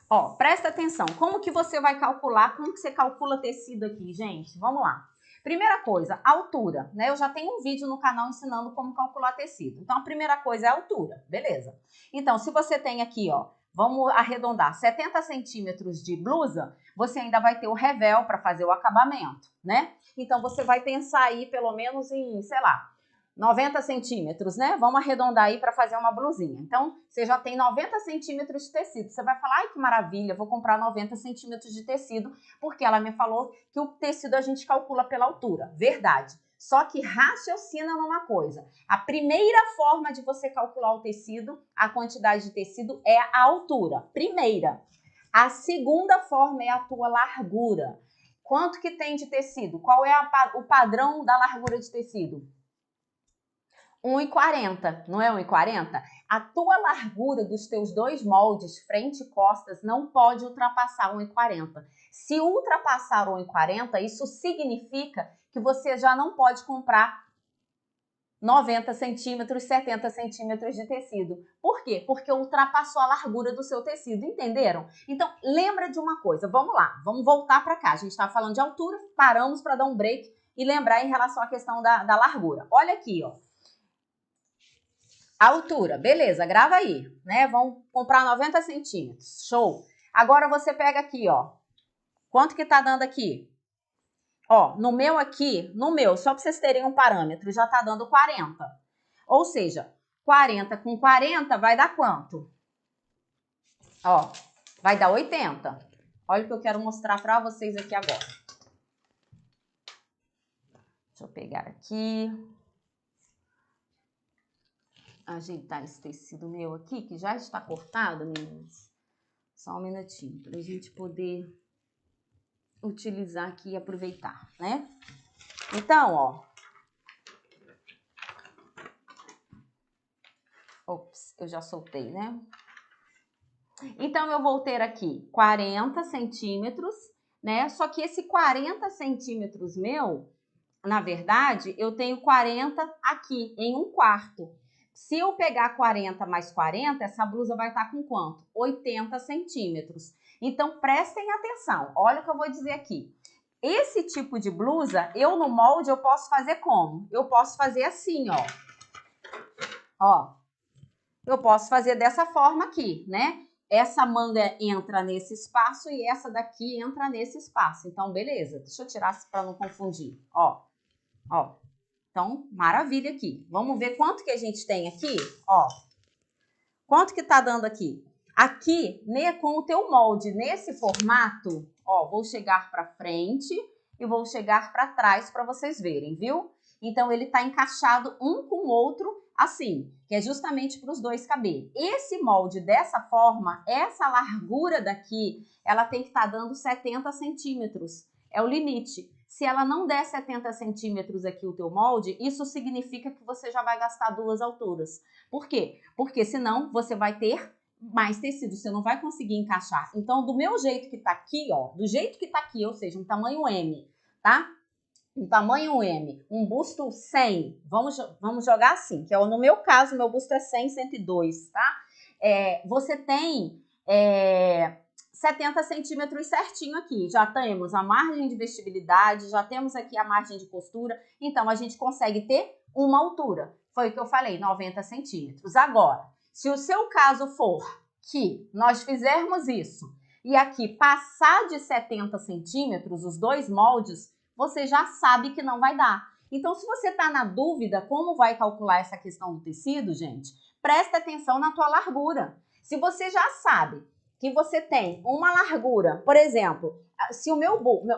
Ó, presta atenção. Como que você vai calcular? Como que você calcula tecido aqui, gente? Vamos lá. Primeira coisa, altura, né? Eu já tenho um vídeo no canal ensinando como calcular tecido. Então, a primeira coisa é a altura, beleza? Então, se você tem aqui, ó, vamos arredondar, 70 centímetros de blusa, você ainda vai ter o revel para fazer o acabamento, né? Então, você vai pensar aí pelo menos em, sei lá, 90 centímetros, né? Vamos arredondar aí para fazer uma blusinha. Então, você já tem 90 centímetros de tecido. Você vai falar, ai que maravilha, vou comprar 90 centímetros de tecido, porque ela me falou que o tecido a gente calcula pela altura. Verdade. Só que raciocina numa coisa. A primeira forma de você calcular o tecido, a quantidade de tecido, é a altura. Primeira. A segunda forma é a tua largura. Quanto que tem de tecido? Qual é o padrão da largura de tecido? 1,40, não é 1,40? A tua largura dos teus dois moldes, frente e costas, não pode ultrapassar 1,40. Se ultrapassar 1,40, isso significa que você já não pode comprar 90 centímetros, 70 centímetros de tecido. Por quê? Porque ultrapassou a largura do seu tecido, entenderam? Então, lembra de uma coisa, vamos lá, vamos voltar para cá. A gente estava falando de altura, paramos para dar um break e lembrar em relação à questão da largura. Olha aqui, ó. Altura, beleza, grava aí, né? Vamos comprar 90 centímetros, show. Agora você pega aqui, ó. Quanto que tá dando aqui? Ó, no meu aqui, só para vocês terem um parâmetro, já tá dando 40. Ou seja, 40 com 40 vai dar quanto? Ó, vai dar 80. Olha o que eu quero mostrar para vocês aqui agora. Deixa eu pegar aqui. Ajeitar esse tecido meu aqui, que já está cortado, meninas. Só um minutinho, para a gente poder utilizar aqui e aproveitar, né? Então, ó. Ops, eu já soltei, né? Então, eu vou ter aqui 40 centímetros, né? Só que esse 40 centímetros meu, na verdade, eu tenho 40 aqui, em 1/4. Se eu pegar 40 mais 40, essa blusa vai estar com quanto? 80 centímetros. Então, prestem atenção. Olha o que eu vou dizer aqui. Esse tipo de blusa, eu no molde, eu posso fazer como? Eu posso fazer assim, ó. Ó. Eu posso fazer dessa forma aqui, né? Essa manga entra nesse espaço e essa daqui entra nesse espaço. Então, beleza. Deixa eu tirar para não confundir. Ó. Ó. Então, maravilha aqui. Vamos ver quanto que a gente tem aqui, ó. Quanto que tá dando aqui? Aqui, né, com o teu molde nesse formato, ó, vou chegar para frente e vou chegar para trás para vocês verem, viu? Então, ele tá encaixado um com o outro assim, que é justamente para os dois caber. Esse molde dessa forma, essa largura daqui, ela tem que estar dando 70 centímetros. É o limite. Se ela não der 70 centímetros aqui o teu molde, isso significa que você já vai gastar duas alturas. Por quê? Porque senão você vai ter mais tecido, você não vai conseguir encaixar. Então, do meu jeito que tá aqui, ó, do jeito que tá aqui, ou seja, um tamanho M, tá? Um tamanho M, um busto 100, vamos jogar assim, que é no meu caso, meu busto é 100, 102, tá? Você tem 70 centímetros certinho aqui. Já temos a margem de vestibilidade, já temos aqui a margem de costura. Então, a gente consegue ter uma altura. Foi o que eu falei, 90 centímetros. Agora, se o seu caso for que nós fizermos isso e aqui passar de 70 centímetros, os dois moldes, você já sabe que não vai dar. Então, se você está na dúvida como vai calcular essa questão do tecido, gente, presta atenção na tua largura. Se você já sabe que você tem uma largura, por exemplo, se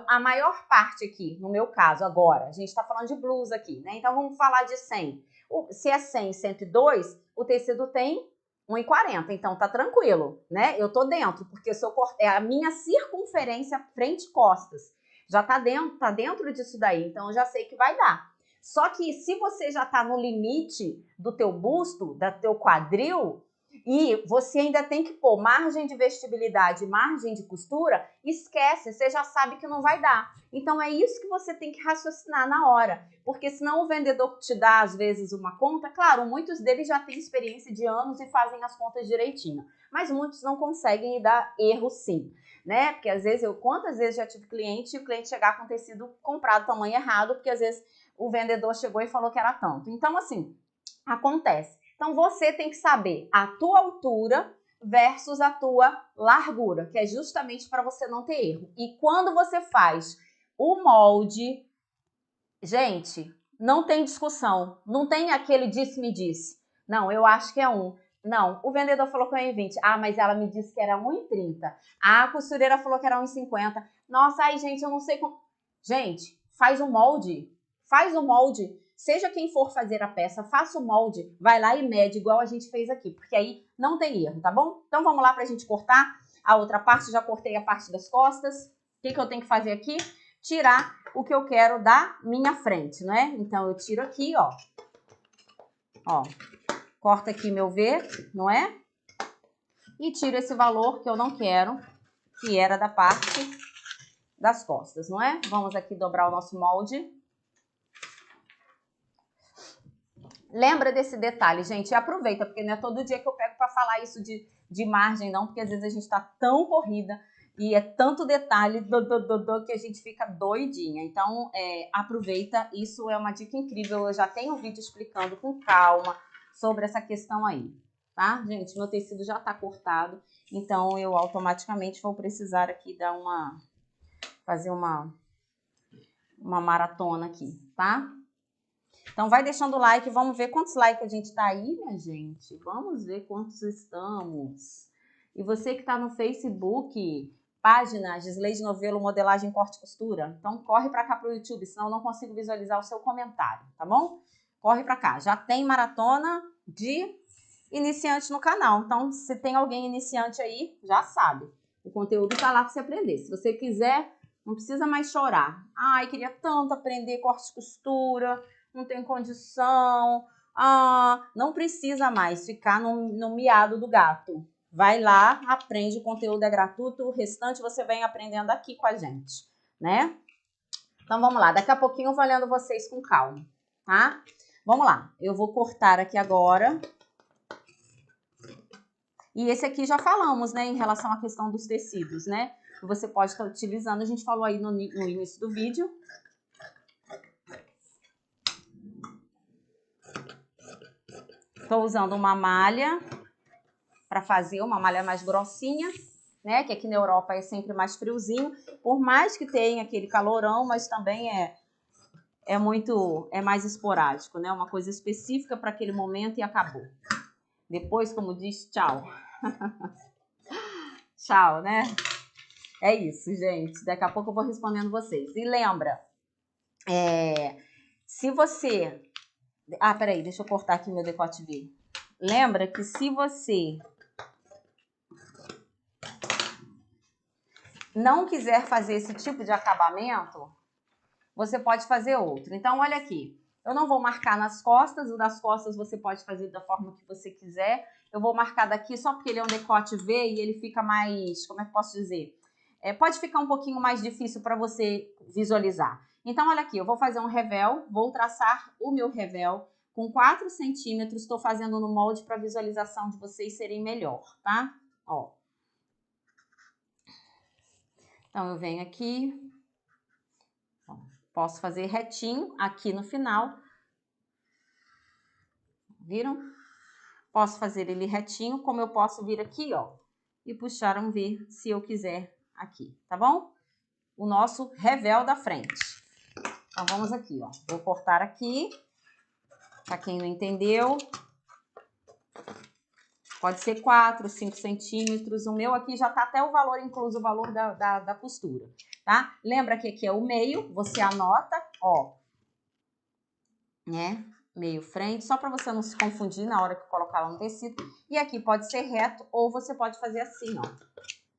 a maior parte aqui, no meu caso agora, a gente está falando de blusa aqui, né? Então vamos falar de 100. Se é 100 e 102, o tecido tem 1,40, então tá tranquilo, né? Eu tô dentro, porque se eu cortar, é a minha circunferência frente e costas. Já tá dentro disso daí, então eu já sei que vai dar. Só que se você já tá no limite do teu busto, do teu quadril, e você ainda tem que pôr margem de vestibilidade, margem de costura, esquece, você já sabe que não vai dar. Então é isso que você tem que raciocinar na hora, porque senão o vendedor te dá às vezes uma conta, claro, muitos deles já têm experiência de anos e fazem as contas direitinho, mas muitos não conseguem e dá erro sim, né? Porque às vezes quantas vezes já tive cliente e o cliente chegar com tecido comprado tamanho errado, porque às vezes o vendedor chegou e falou que era tanto. Então assim, acontece. Então, você tem que saber a tua altura, versus a tua largura, que é justamente para você não ter erro. E quando você faz o molde, gente, não tem discussão, não tem aquele disse-me-disse. Não, eu acho que é 1. Não, o vendedor falou que é 1,20. Ah, mas ela me disse que era 1,30. A costureira falou que era 1,50. Nossa, ai, gente, eu não sei como... Gente, faz o molde. Faz o molde. Seja quem for fazer a peça, faça o molde. Vai lá e mede, igual a gente fez aqui. Porque aí não tem erro, tá bom? Então, vamos lá pra gente cortar a outra parte. Já cortei a parte das costas. O que eu tenho que fazer aqui? Tirar o que eu quero da minha frente, né? Então, eu tiro aqui, ó. Ó. Corta aqui meu V, não é? E tiro esse valor que eu não quero, que era da parte das costas, não é? Vamos aqui dobrar o nosso molde. Lembra desse detalhe, gente, e aproveita, porque não é todo dia que eu pego para falar isso de margem, não, porque às vezes a gente tá tão corrida e é tanto detalhe que a gente fica doidinha. Então, aproveita, isso é uma dica incrível, eu já tenho um vídeo explicando com calma sobre essa questão aí, tá? Gente, meu tecido já tá cortado, então eu automaticamente vou precisar aqui dar fazer uma maratona aqui, tá? Então, vai deixando o like, vamos ver quantos likes a gente tá aí, minha gente. Vamos ver quantos estamos. E você que tá no Facebook, página Gisleide Novelo Modelagem Corte e Costura, então corre pra cá pro YouTube, senão eu não consigo visualizar o seu comentário, tá bom? Corre pra cá. Já tem maratona de iniciante no canal. Então, se tem alguém iniciante aí, já sabe. O conteúdo tá lá pra você aprender. Se você quiser, não precisa mais chorar. Ai, queria tanto aprender corte e costura, não tem condição. Ah, não precisa mais ficar no miado do gato. Vai lá, aprende, o conteúdo é gratuito, o restante você vem aprendendo aqui com a gente, né? Então, vamos lá. Daqui a pouquinho eu vou olhando vocês com calma, tá? Vamos lá. Eu vou cortar aqui agora. E esse aqui já falamos, né, em relação à questão dos tecidos, né? Que você pode estar utilizando, a gente falou aí no início do vídeo. Estou usando uma malha para fazer uma malha mais grossinha, né? Que aqui na Europa é sempre mais friozinho. Por mais que tenha aquele calorão, mas também é mais esporádico, né? Uma coisa específica para aquele momento e acabou. Depois, como diz, tchau. Tchau, né? É isso, gente. Daqui a pouco eu vou respondendo vocês. E lembra, se você... Ah, peraí, deixa eu cortar aqui meu decote V. Lembra que se você não quiser fazer esse tipo de acabamento, você pode fazer outro. Então, olha aqui. Eu não vou marcar nas costas. O das costas você pode fazer da forma que você quiser. Eu vou marcar daqui só porque ele é um decote V e ele fica mais... Como é que eu posso dizer? Pode ficar um pouquinho mais difícil para você visualizar. Então, olha aqui. Eu vou fazer um revel. Vou traçar o meu revel com 4 centímetros. Estou fazendo no molde para a visualização de vocês serem melhor, tá? Ó. Então, eu venho aqui... Posso fazer retinho aqui no final. Viram? Posso fazer ele retinho, como eu posso vir aqui, ó, e puxar um V, se eu quiser, aqui, tá bom? O nosso revel da frente. Então, vamos aqui, ó. Vou cortar aqui, pra quem não entendeu. Pode ser 4, 5 centímetros. O meu aqui já tá até o valor, incluso o valor da costura, tá? Lembra que aqui é o meio, você anota, ó, né? Meio frente, só para você não se confundir na hora que colocar lá no tecido. E aqui pode ser reto ou você pode fazer assim, ó.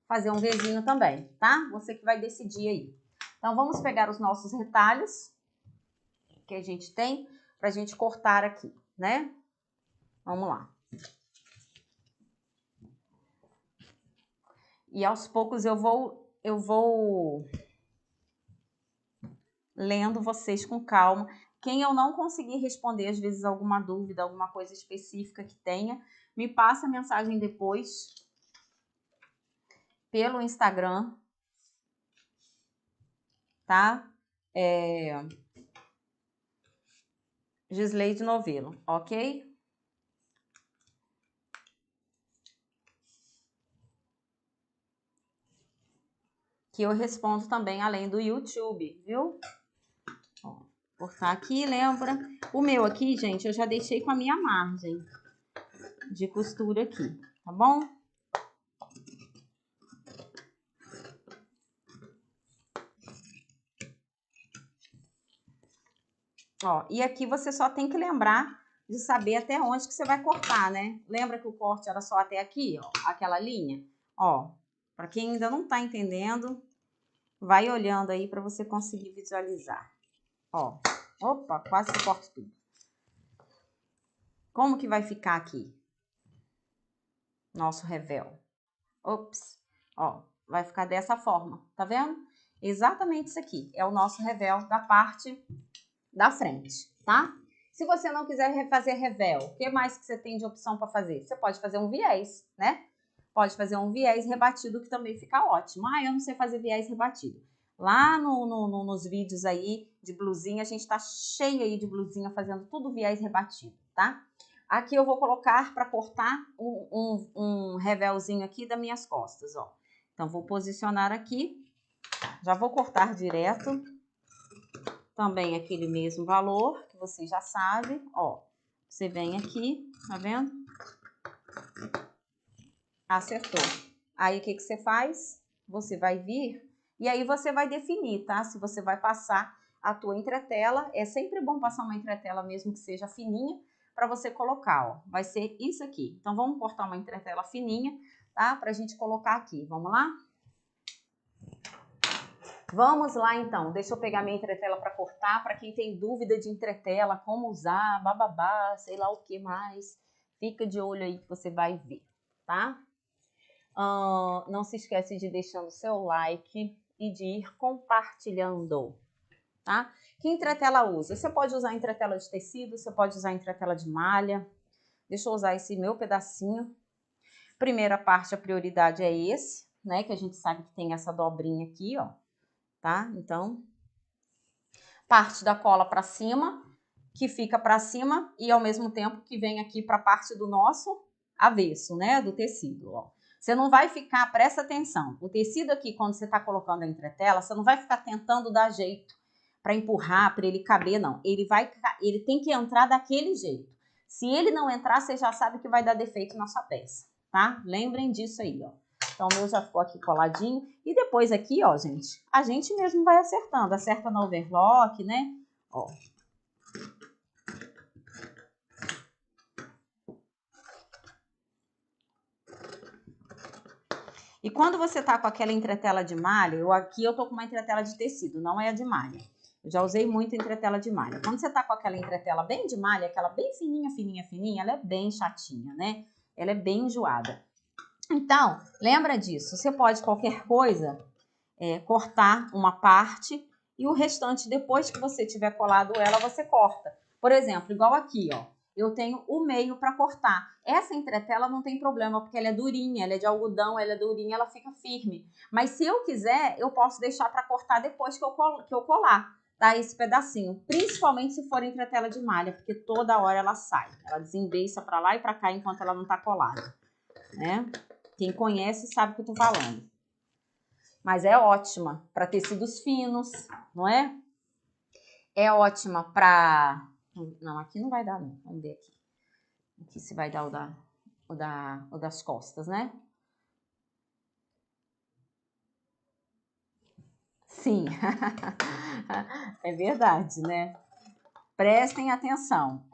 Fazer um Vzinho também, tá? Você que vai decidir aí. Então, vamos pegar os nossos retalhos que a gente tem pra gente cortar aqui, né? Vamos lá. E aos poucos eu vou lendo vocês com calma. Quem eu não conseguir responder, às vezes, alguma dúvida, alguma coisa específica que tenha, me passa a mensagem depois pelo Instagram, tá? Gisleide Novelo, ok? que eu respondo também além do YouTube, viu? Ó, cortar aqui, lembra? O meu aqui, gente, eu já deixei com a minha margem de costura aqui, tá bom? Ó, e aqui você só tem que lembrar de saber até onde que você vai cortar, né? Lembra que o corte era só até aqui, ó, aquela linha? Ó, para quem ainda não tá entendendo, vai olhando aí para você conseguir visualizar. Ó, opa, quase que corto tudo. Como que vai ficar aqui? Nosso revel. Ops, ó, vai ficar dessa forma, tá vendo? Exatamente isso aqui, é o nosso revel da parte da frente, tá? Se você não quiser fazer revel, o que mais que você tem de opção para fazer? Você pode fazer um viés, né? Pode fazer um viés rebatido, que também fica ótimo. Ah, eu não sei fazer viés rebatido. Lá nos vídeos aí de blusinha, a gente tá cheio aí de blusinha fazendo tudo viés rebatido, tá? Aqui eu vou colocar para cortar um revelzinho aqui das minhas costas, ó. Então, vou posicionar aqui. Já vou cortar direto. Também aquele mesmo valor, que você já sabe, ó. Você vem aqui, tá vendo? Acertou. Aí, o que que você faz? Você vai vir e aí você vai definir, tá? Se você vai passar a tua entretela. É sempre bom passar uma entretela, mesmo que seja fininha, para você colocar, ó. Vai ser isso aqui. Então, vamos cortar uma entretela fininha, tá? Pra gente colocar aqui. Vamos lá? Vamos lá, então. Deixa eu pegar minha entretela para cortar. Para quem tem dúvida de entretela, como usar, bababá, sei lá o que mais, fica de olho aí que você vai ver, tá? Não se esquece de deixar o seu like e de ir compartilhando, tá? Que entretela usa? Você pode usar entretela de tecido, você pode usar entretela de malha. Deixa eu usar esse meu pedacinho. Primeira parte, a prioridade é esse, né? Que a gente sabe que tem essa dobrinha aqui, ó. Tá? Então, parte da cola para cima, que fica para cima e ao mesmo tempo que vem aqui para a parte do nosso avesso, né? Do tecido, ó. Você não vai ficar, presta atenção, o tecido aqui, quando você tá colocando a entretela, você não vai ficar tentando dar jeito para empurrar, para ele caber, não. Ele tem que entrar daquele jeito. Se ele não entrar, você já sabe que vai dar defeito na sua peça, tá? Lembrem disso aí, ó. Então, o meu já ficou aqui coladinho. E depois aqui, ó, gente, a gente mesmo vai acertando. Acerta no overlock, né? Ó. E quando você tá com aquela entretela de malha, aqui eu tô com uma entretela de tecido, não é a de malha. Eu já usei muito entretela de malha. Quando você tá com aquela entretela bem de malha, aquela bem fininha, fininha, fininha, ela é bem chatinha, né? Ela é bem enjoada. Então, lembra disso. Você pode, qualquer coisa, cortar uma parte e o restante, depois que você tiver colado ela, você corta. Por exemplo, igual aqui, ó. Eu tenho o meio para cortar. Essa entretela não tem problema, porque ela é durinha, ela é de algodão, ela é durinha, ela fica firme. Mas se eu quiser, eu posso deixar para cortar depois que eu colar, tá? Esse pedacinho. Principalmente se for entretela de malha, porque toda hora ela sai. Ela desembeiça para lá e para cá enquanto ela não tá colada, né? Quem conhece sabe o que eu tô falando. Mas é ótima para tecidos finos, não é? É ótima para... Não, aqui não vai dar, não. Vamos ver aqui. Aqui se vai dar o das costas, né? Sim. É verdade, né? Prestem atenção.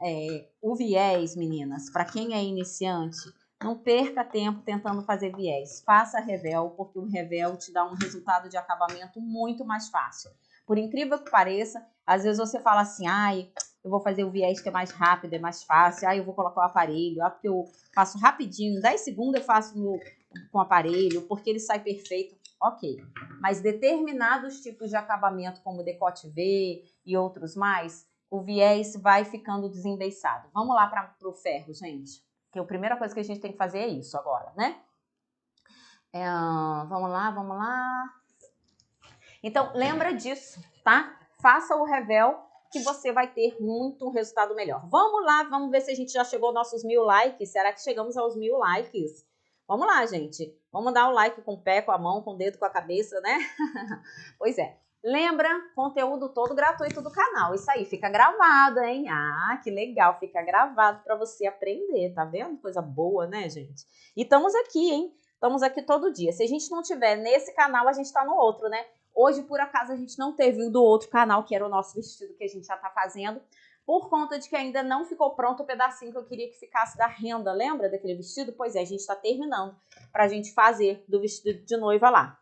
O viés, meninas, para quem é iniciante, não perca tempo tentando fazer viés. Faça revel, porque o revel te dá um resultado de acabamento muito mais fácil. Por incrível que pareça, às vezes você fala assim, ai, eu vou fazer o viés que é mais rápido, é mais fácil, ai, eu vou colocar o aparelho, porque eu faço rapidinho, 10 segundos eu faço com o aparelho, porque ele sai perfeito. Ok, mas determinados tipos de acabamento, como decote V e outros mais, o viés vai ficando desembeiçado. Vamos lá para o ferro, gente. Que a primeira coisa que a gente tem que fazer é isso agora, né? Vamos lá, vamos lá. Então, lembra disso, tá? Faça o revel que você vai ter muito resultado melhor. Vamos lá, vamos ver se a gente já chegou aos nossos 1000 likes. Será que chegamos aos 1000 likes? Vamos lá, gente. Vamos dar o like com o pé, com a mão, com o dedo, com a cabeça, né? Pois é. Lembra, conteúdo todo gratuito do canal. Isso aí, fica gravado, hein? Ah, que legal, fica gravado para você aprender, tá vendo? Coisa boa, né, gente? E estamos aqui, hein? Estamos aqui todo dia. Se a gente não tiver nesse canal, a gente tá no outro, né? Hoje, por acaso, a gente não teve o do outro canal, que era o nosso vestido que a gente já tá fazendo, por conta de que ainda não ficou pronto o pedacinho que eu queria que ficasse da renda. Lembra daquele vestido? Pois é, a gente tá terminando pra gente fazer do vestido de noiva lá.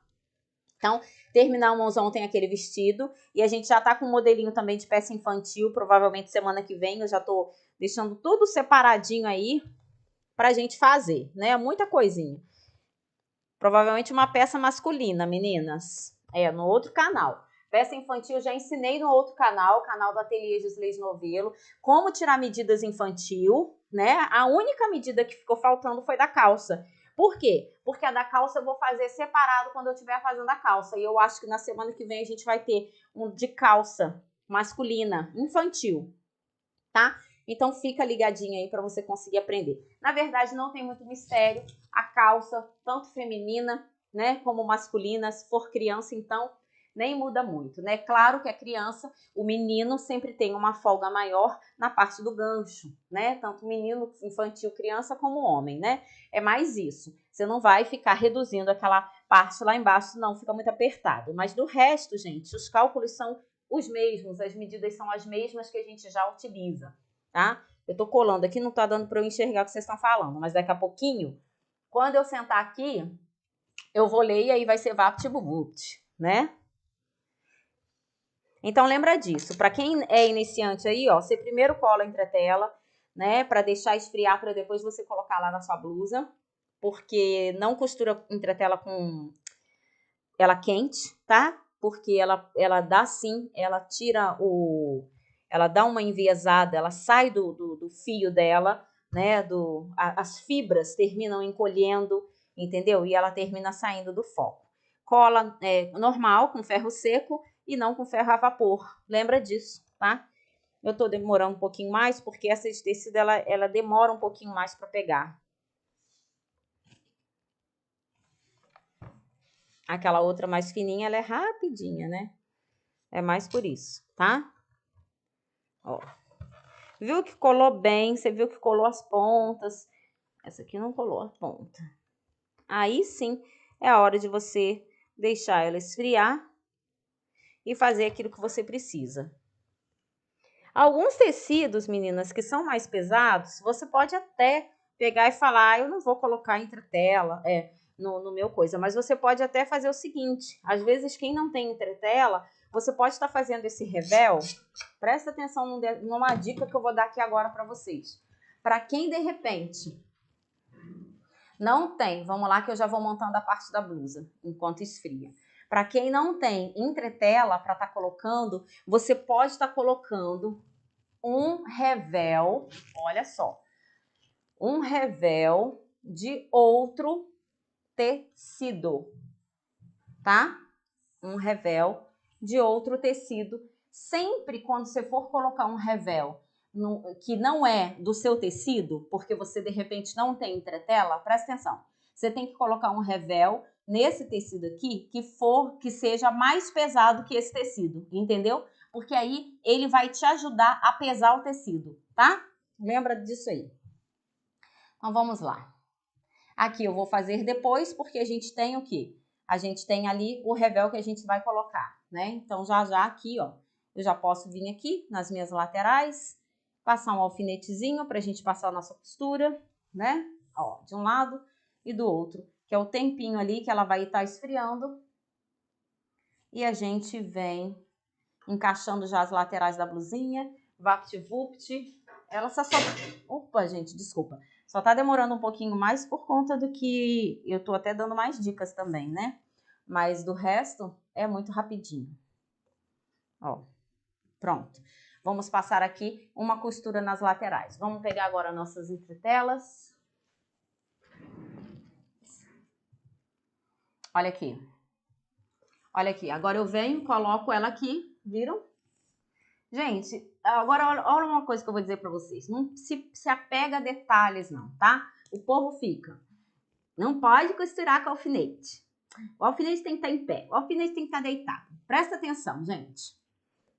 Então, terminamos ontem aquele vestido e a gente já tá com um modelinho também de peça infantil, provavelmente semana que vem eu já tô deixando tudo separadinho aí pra gente fazer, né? Muita coisinha. Provavelmente uma peça masculina, meninas. No outro canal. Peça infantil eu já ensinei no outro canal, o canal do Ateliê Gisleis Novelo, como tirar medidas infantil, né? A única medida que ficou faltando foi da calça. Por quê? Porque a da calça eu vou fazer separado quando eu estiver fazendo a calça. E eu acho que na semana que vem a gente vai ter um de calça masculina, infantil, tá? Então fica ligadinho aí para você conseguir aprender. Na verdade não tem muito mistério. A calça, tanto feminina, né, como masculina, se for criança então nem muda muito, né? Claro que a criança, o menino sempre tem uma folga maior na parte do gancho, né? Tanto menino, infantil, criança como homem, né? É mais isso. Você não vai ficar reduzindo aquela parte lá embaixo, não, fica muito apertado. Mas do resto, gente, os cálculos são os mesmos, as medidas são as mesmas que a gente já utiliza, tá? Eu tô colando aqui, não tá dando para eu enxergar o que vocês estão falando, mas daqui a pouquinho, quando eu sentar aqui, eu vou ler e aí vai ser VaptVupt, né? Então, lembra disso. Para quem é iniciante aí, ó, você primeiro cola a entretela, né? Para deixar esfriar, para depois você colocar lá na sua blusa. Porque não costura entretela com ela quente, tá? Porque ela dá sim, ela tira o... Ela dá uma enviesada, ela sai do fio dela, né? As fibras terminam encolhendo, entendeu? E ela termina saindo do foco. Cola normal, com ferro seco, e não com ferro a vapor. Lembra disso, tá? Eu tô demorando um pouquinho mais, porque essa de tecido, ela demora um pouquinho mais para pegar. Aquela outra mais fininha, ela é rapidinha, né? É mais por isso, tá? Ó. Viu que colou bem? Você viu que colou as pontas? Essa aqui não colou a ponta. Aí sim, é a hora de você deixar ela esfriar e fazer aquilo que você precisa. Alguns tecidos, meninas, que são mais pesados, você pode até pegar e falar, eu não vou colocar entretela no meu coisa, mas você pode até fazer o seguinte, às vezes quem não tem entretela, você pode estar fazendo esse revel, presta atenção numa dica que eu vou dar aqui agora para vocês. Para quem de repente não tem, vamos lá que eu já vou montando a parte da blusa enquanto esfria. Para quem não tem entretela para estar colocando, você pode estar colocando um revel, olha só, um revel de outro tecido, tá? Um revel de outro tecido. Sempre quando você for colocar um revel que não é do seu tecido, porque você de repente não tem entretela, presta atenção. Você tem que colocar um revel nesse tecido aqui que seja mais pesado que esse tecido, entendeu? Porque aí ele vai te ajudar a pesar o tecido, tá? Lembra disso aí. Então vamos lá. Aqui eu vou fazer depois, porque a gente tem o quê? A gente tem ali o revel que a gente vai colocar, né? Então já aqui, ó, eu já posso vir aqui nas minhas laterais, passar um alfinetezinho pra gente passar a nossa costura, né? Ó, de um lado e do outro, que é o tempinho ali que ela vai estar esfriando. E a gente vem encaixando já as laterais da blusinha, VaptVupt. Ela só... Opa, gente, desculpa. Só tá demorando um pouquinho mais por conta do que eu tô até dando mais dicas também, né? Mas do resto é muito rapidinho. Ó, pronto. Vamos passar aqui uma costura nas laterais. Vamos pegar agora nossas entretelas. Olha aqui. Olha aqui. Agora eu venho, coloco ela aqui, viram? Gente, agora olha uma coisa que eu vou dizer pra vocês. Não se apega a detalhes não, tá? O povo fica Não pode costurar com alfinete. O alfinete tem que estar em pé, o alfinete tem que estar deitado. Presta atenção, gente.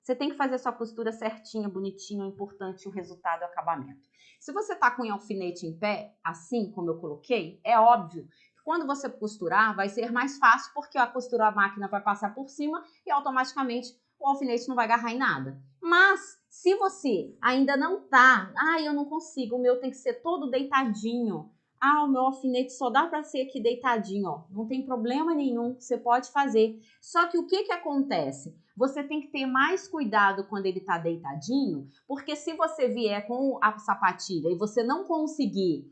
Você tem que fazer a sua costura certinha, bonitinha, o importante, o resultado, o acabamento. Se você tá com o alfinete em pé, assim como eu coloquei, é óbvio que quando você costurar vai ser mais fácil, porque a costura a máquina vai passar por cima e automaticamente o alfinete não vai agarrar em nada. Mas se você ainda não tá, eu não consigo, o meu tem que ser todo deitadinho. O meu alfinete só dá para ser aqui deitadinho, ó. Não tem problema nenhum, você pode fazer. Só que o que acontece? Você tem que ter mais cuidado quando ele tá deitadinho, porque se você vier com a sapatilha e você não conseguir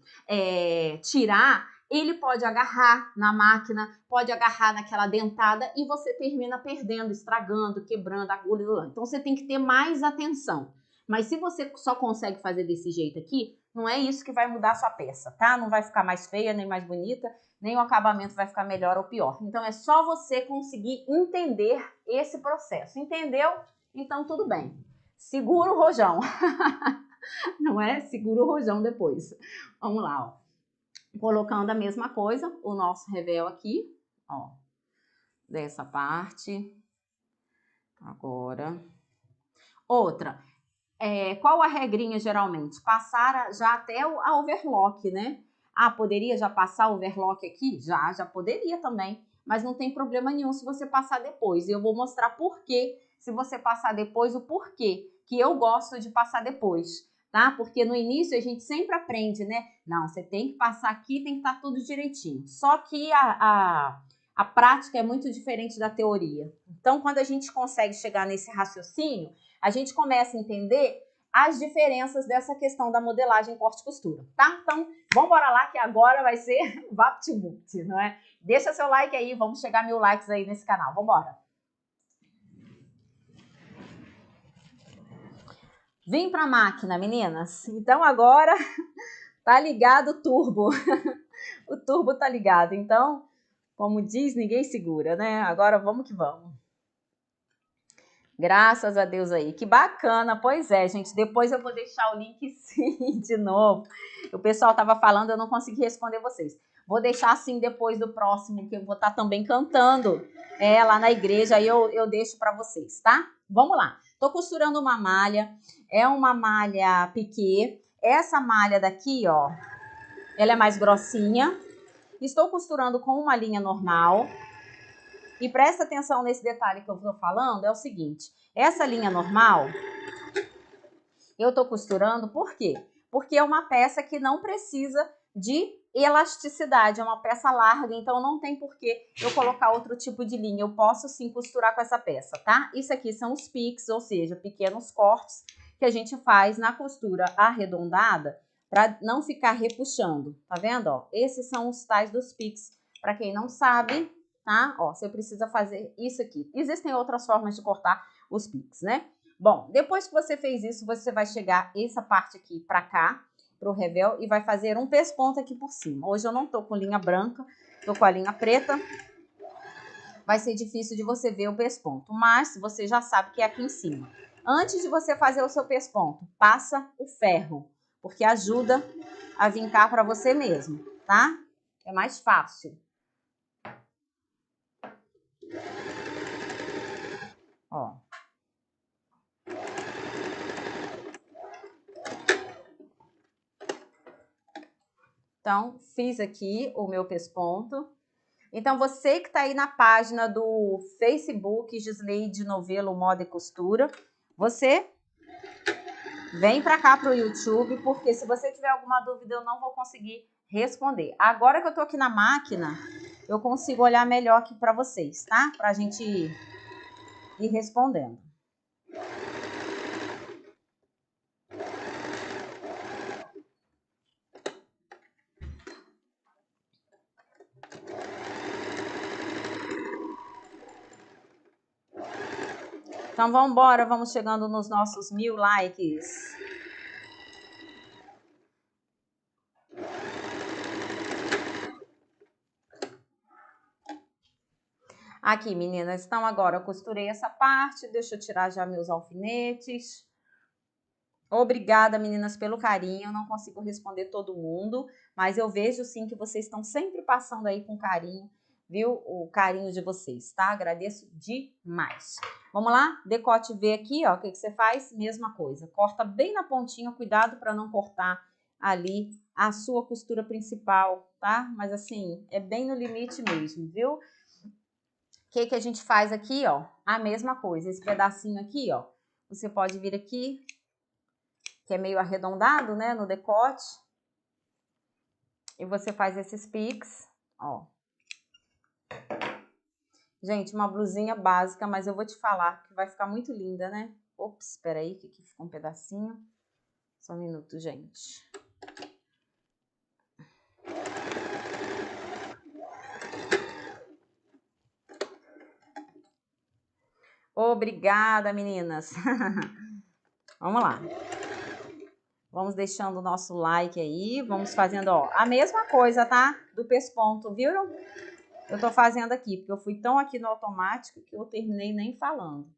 tirar, ele pode agarrar na máquina, pode agarrar naquela dentada e você termina perdendo, estragando, quebrando a agulha. Então você tem que ter mais atenção. Mas se você só consegue fazer desse jeito aqui, não é isso que vai mudar a sua peça, tá? Não vai ficar mais feia, nem mais bonita, nem o acabamento vai ficar melhor ou pior. Então é só você conseguir entender esse processo. Entendeu? Então tudo bem. Segura o rojão. Não é? Segura o rojão depois. Vamos lá, ó. Colocando a mesma coisa, o nosso revel aqui, ó. Dessa parte. Agora. Outra. Qual a regrinha geralmente? Passar já até a overlock, né? Poderia já passar o overlock aqui? Já poderia também, mas não tem problema nenhum se você passar depois. E eu vou mostrar por que, se você passar depois, o porquê que eu gosto de passar depois, tá? Porque no início a gente sempre aprende, né? Não, você tem que passar aqui, tem que estar tudo direitinho. Só que a prática é muito diferente da teoria. Então, quando a gente consegue chegar nesse raciocínio, a gente começa a entender as diferenças dessa questão da modelagem corte e costura, tá? Então, vamos embora lá que agora vai ser VaptVupt, não é? Deixa seu like aí, vamos chegar a 1000 likes aí nesse canal, vamos embora. Vim pra máquina, meninas. Então agora tá ligado o turbo. O turbo tá ligado, então, como diz, ninguém segura, né? Agora vamos que vamos. Graças a Deus aí, que bacana, pois é, gente, depois eu vou deixar o link sim, de novo, o pessoal tava falando, eu não consegui responder vocês, vou deixar assim depois do próximo, que eu vou estar também cantando lá na igreja, aí eu deixo para vocês, tá? Vamos lá, tô costurando uma malha, é uma malha piquê, essa malha daqui, ó, ela é mais grossinha, estou costurando com uma linha normal. E presta atenção nesse detalhe que eu estou falando, é o seguinte, essa linha normal, eu estou costurando, por quê? Porque é uma peça que não precisa de elasticidade, é uma peça larga, então não tem por que eu colocar outro tipo de linha, eu posso sim costurar com essa peça, tá? Isso aqui são os piques, ou seja, pequenos cortes que a gente faz na costura arredondada para não ficar repuxando, tá vendo? Ó, esses são os tais dos piques, para quem não sabe, tá? Ó, você precisa fazer isso aqui. Existem outras formas de cortar os piques, né? Bom, depois que você fez isso, você vai chegar essa parte aqui pra cá, pro revel, e vai fazer um pesponto aqui por cima. Hoje eu não tô com linha branca, tô com a linha preta. Vai ser difícil de você ver o pesponto, mas você já sabe que é aqui em cima. Antes de você fazer o seu pesponto, passa o ferro, porque ajuda a vincar pra você mesmo, tá? É mais fácil. Ó. Então, fiz aqui o meu pesponto. Então, você que está aí na página do Facebook Gisleide Novelo Moda e Costura, você vem para cá para o YouTube, porque se você tiver alguma dúvida, eu não vou conseguir responder. Agora que eu estou aqui na máquina, eu consigo olhar melhor aqui para vocês, tá? Para a gente ir respondendo. Então, vamos embora, vamos chegando nos nossos 1000 likes. Aqui, meninas, então agora eu costurei essa parte, deixa eu tirar já meus alfinetes. Obrigada, meninas, pelo carinho. Eu não consigo responder todo mundo, mas eu vejo sim que vocês estão sempre passando aí com carinho, viu? O carinho de vocês, tá? Agradeço demais. Vamos lá? Decote V aqui, ó. O que você faz? Mesma coisa. Corta bem na pontinha, cuidado para não cortar ali a sua costura principal, tá? Mas assim, é bem no limite mesmo, viu? O que a gente faz aqui, ó? A mesma coisa. Esse pedacinho aqui, ó. Você pode vir aqui, que é meio arredondado, né, no decote. E você faz esses piques, ó. Gente, uma blusinha básica, mas eu vou te falar que vai ficar muito linda, né? Ops, espera aí, que aqui ficou um pedacinho. Só um minuto, gente. Obrigada, meninas. Vamos lá. Vamos deixando o nosso like aí. Vamos fazendo, ó, a mesma coisa, tá? Do pesponto, viram? Eu tô fazendo aqui, porque eu fui tão aqui no automático que eu terminei nem falando.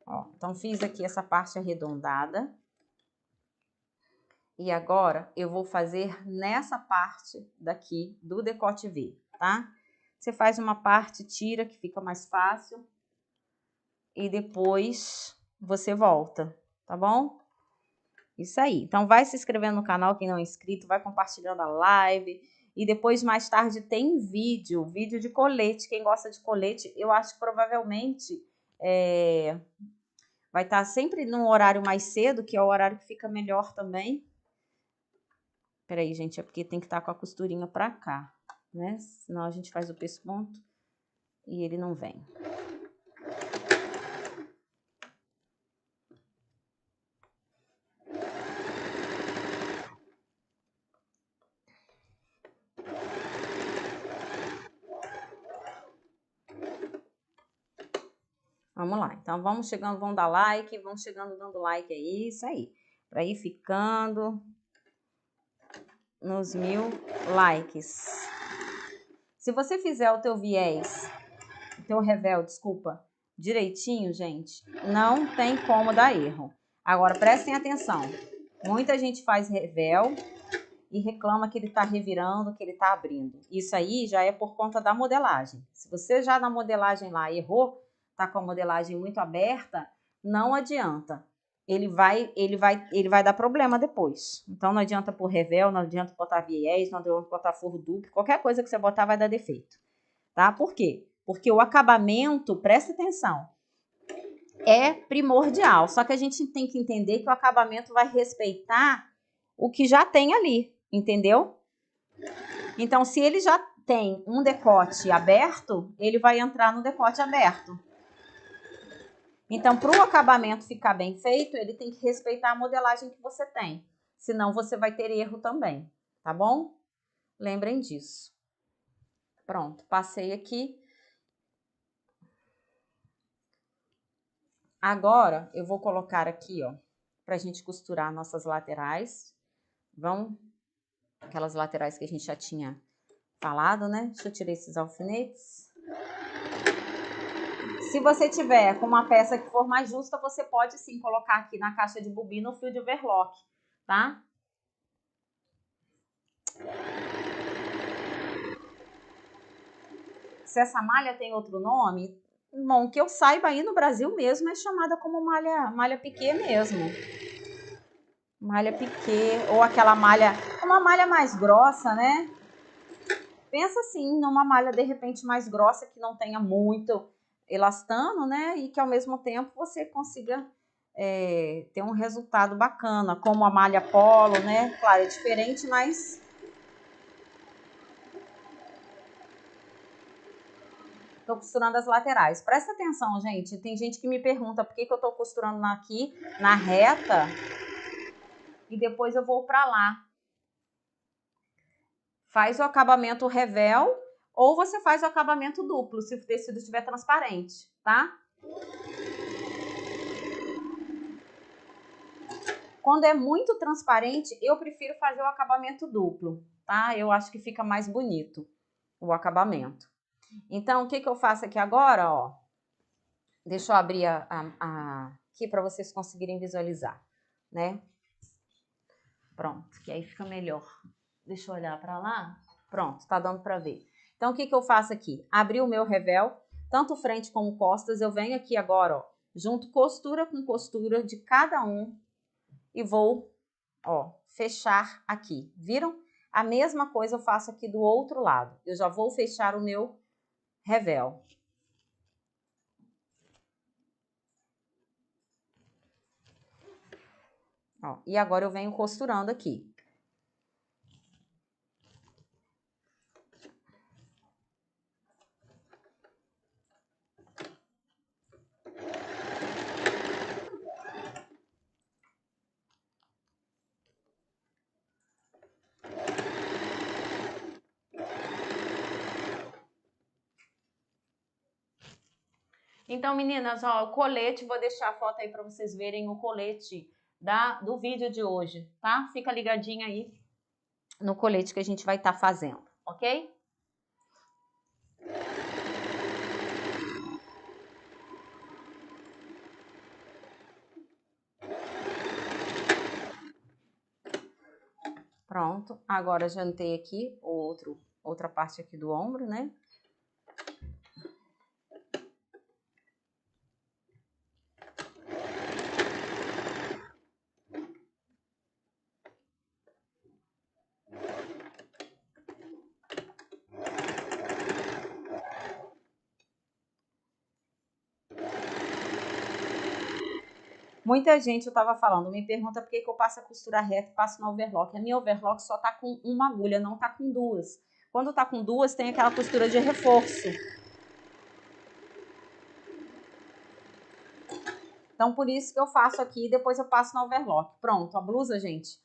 Ó, então, fiz aqui essa parte arredondada. E agora, eu vou fazer nessa parte daqui do decote V, tá? Você faz uma parte, tira, que fica mais fácil. E depois você volta, tá bom? Isso aí. Então, vai se inscrevendo no canal, quem não é inscrito, vai compartilhando a live. E depois, mais tarde, tem vídeo de colete. Quem gosta de colete, eu acho que provavelmente vai estar sempre num horário mais cedo, que é o horário que fica melhor também. Peraí, gente, é porque tem que estar com a costurinha pra cá, né? Senão a gente faz o pesponto e ele não vem. Vamos lá, então vamos chegando, vamos dar like, vamos chegando dando like aí, isso aí. Pra ir ficando nos 1000 likes. Se você fizer o teu viés, o teu revel, desculpa, direitinho, gente, não tem como dar erro. Agora, prestem atenção. Muita gente faz revel e reclama que ele tá revirando, que ele tá abrindo. Isso aí já é por conta da modelagem. Se você já na modelagem lá errou, tá com a modelagem muito aberta, não adianta. Ele vai dar problema depois. Então não adianta pôr revel, não adianta botar viés, não adianta botar forro duplo, qualquer coisa que você botar vai dar defeito, tá? Por quê? Porque o acabamento, presta atenção, é primordial. Só que a gente tem que entender que o acabamento vai respeitar o que já tem ali, entendeu? Então, se ele já tem um decote aberto, ele vai entrar no decote aberto. Então, para o acabamento ficar bem feito, ele tem que respeitar a modelagem que você tem. Senão, você vai ter erro também, tá bom? Lembrem disso. Pronto, passei aqui. Agora, eu vou colocar aqui, ó, pra gente costurar nossas laterais. Vão, aquelas laterais que a gente já tinha falado, né? Deixa eu tirar esses alfinetes. Se você tiver com uma peça que for mais justa, você pode sim colocar aqui na caixa de bobina o fio de overlock, tá? Se essa malha tem outro nome, bom, que eu saiba aí no Brasil mesmo é chamada como malha piquê mesmo. Malha piquê, ou aquela malha, uma malha mais grossa, né? Pensa assim, numa malha de repente mais grossa, que não tenha muito elastano, né? E que ao mesmo tempo você consiga ter um resultado bacana, como a malha polo, né? Claro, é diferente, mas tô costurando as laterais. Presta atenção, gente. Tem gente que me pergunta por que eu tô costurando aqui na reta e depois eu vou pra lá. Faz o acabamento revel ou você faz o acabamento duplo, se o tecido estiver transparente, tá? Quando é muito transparente, eu prefiro fazer o acabamento duplo, tá? Eu acho que fica mais bonito o acabamento. Então, o que eu faço aqui agora, ó? Deixa eu abrir aqui para vocês conseguirem visualizar, né? Pronto, que aí fica melhor. Deixa eu olhar para lá. Pronto, tá dando para ver. Então, o que eu faço aqui? Abri o meu revel, tanto frente como costas. Eu venho aqui agora, ó, junto costura com costura de cada um e vou, ó, fechar aqui. Viram? A mesma coisa eu faço aqui do outro lado. Eu já vou fechar o meu revel. Ó, e agora eu venho costurando aqui. Então, meninas, ó, o colete, vou deixar a foto aí para vocês verem o colete do vídeo de hoje, tá? Fica ligadinha aí no colete que a gente vai estar fazendo, ok? Pronto, agora jantei aqui outra parte aqui do ombro, né? Muita gente, eu tava falando, me pergunta por que eu passo a costura reta e passo no overlock. A minha overlock só tá com uma agulha, não tá com duas. Quando tá com duas, tem aquela costura de reforço. Então, por isso que eu faço aqui e depois eu passo no overlock. Pronto, a blusa, gente,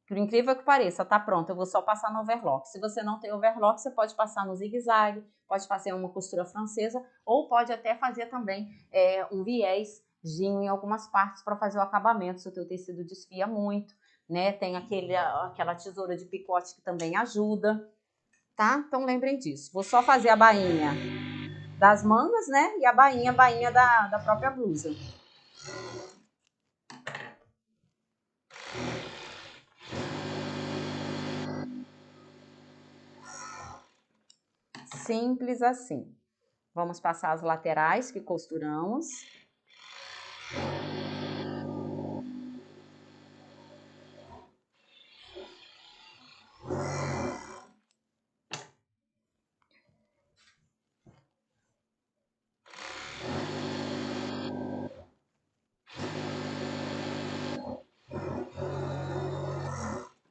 por incrível que pareça, tá pronta. Eu vou só passar no overlock. Se você não tem overlock, você pode passar no zigue-zague, pode fazer uma costura francesa ou pode até fazer também um viésinho em algumas partes para fazer o acabamento, se o teu tecido desfia muito, né? Tem aquela tesoura de picote que também ajuda, tá? Então, lembrem disso. Vou só fazer a bainha das mangas, né? E a bainha da própria blusa. Simples assim. Vamos passar as laterais que costuramos.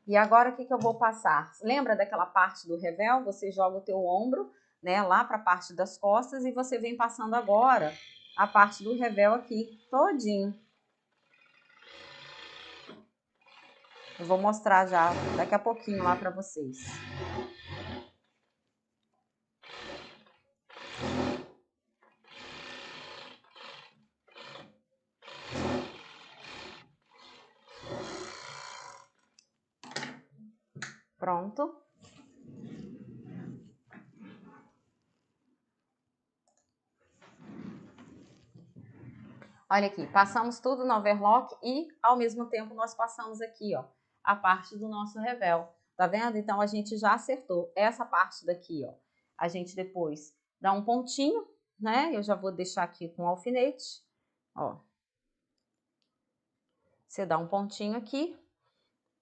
E agora o que eu vou passar? Lembra daquela parte do revel? Você joga o teu ombro, né, lá para a parte das costas e você vem passando agora a parte do revel aqui todinho. Eu vou mostrar já daqui a pouquinho lá para vocês. Pronto. Olha aqui, passamos tudo no overlock e ao mesmo tempo nós passamos aqui, ó, a parte do nosso revel. Tá vendo? Então a gente já acertou essa parte daqui, ó. A gente depois dá um pontinho, né? Eu já vou deixar aqui com alfinete, ó. Você dá um pontinho aqui.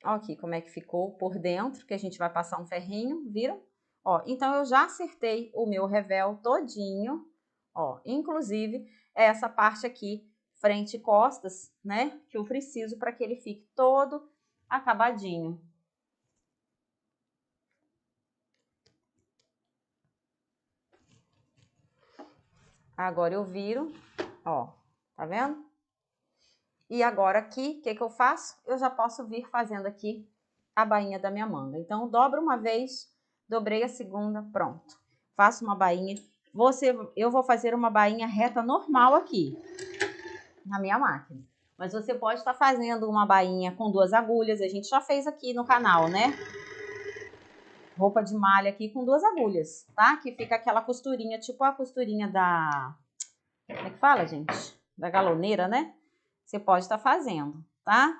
Ó aqui como é que ficou por dentro, que a gente vai passar um ferrinho, viram? Ó, então eu já acertei o meu revel todinho, ó, inclusive essa parte aqui, frente e costas, né, que eu preciso para que ele fique todo acabadinho. Agora eu viro, ó, tá vendo? E agora aqui, o que eu faço? Eu já posso vir fazendo aqui a bainha da minha manga. Então, dobro uma vez, dobrei a segunda, pronto. Faço uma bainha. Eu vou fazer uma bainha reta normal aqui, na minha máquina. Mas você pode estar fazendo uma bainha com 2 agulhas. A gente já fez aqui no canal, né? Roupa de malha aqui com 2 agulhas, tá? Que fica aquela costurinha, tipo a costurinha Como é que fala, gente? Da galoneira, né? Você pode estar fazendo, tá?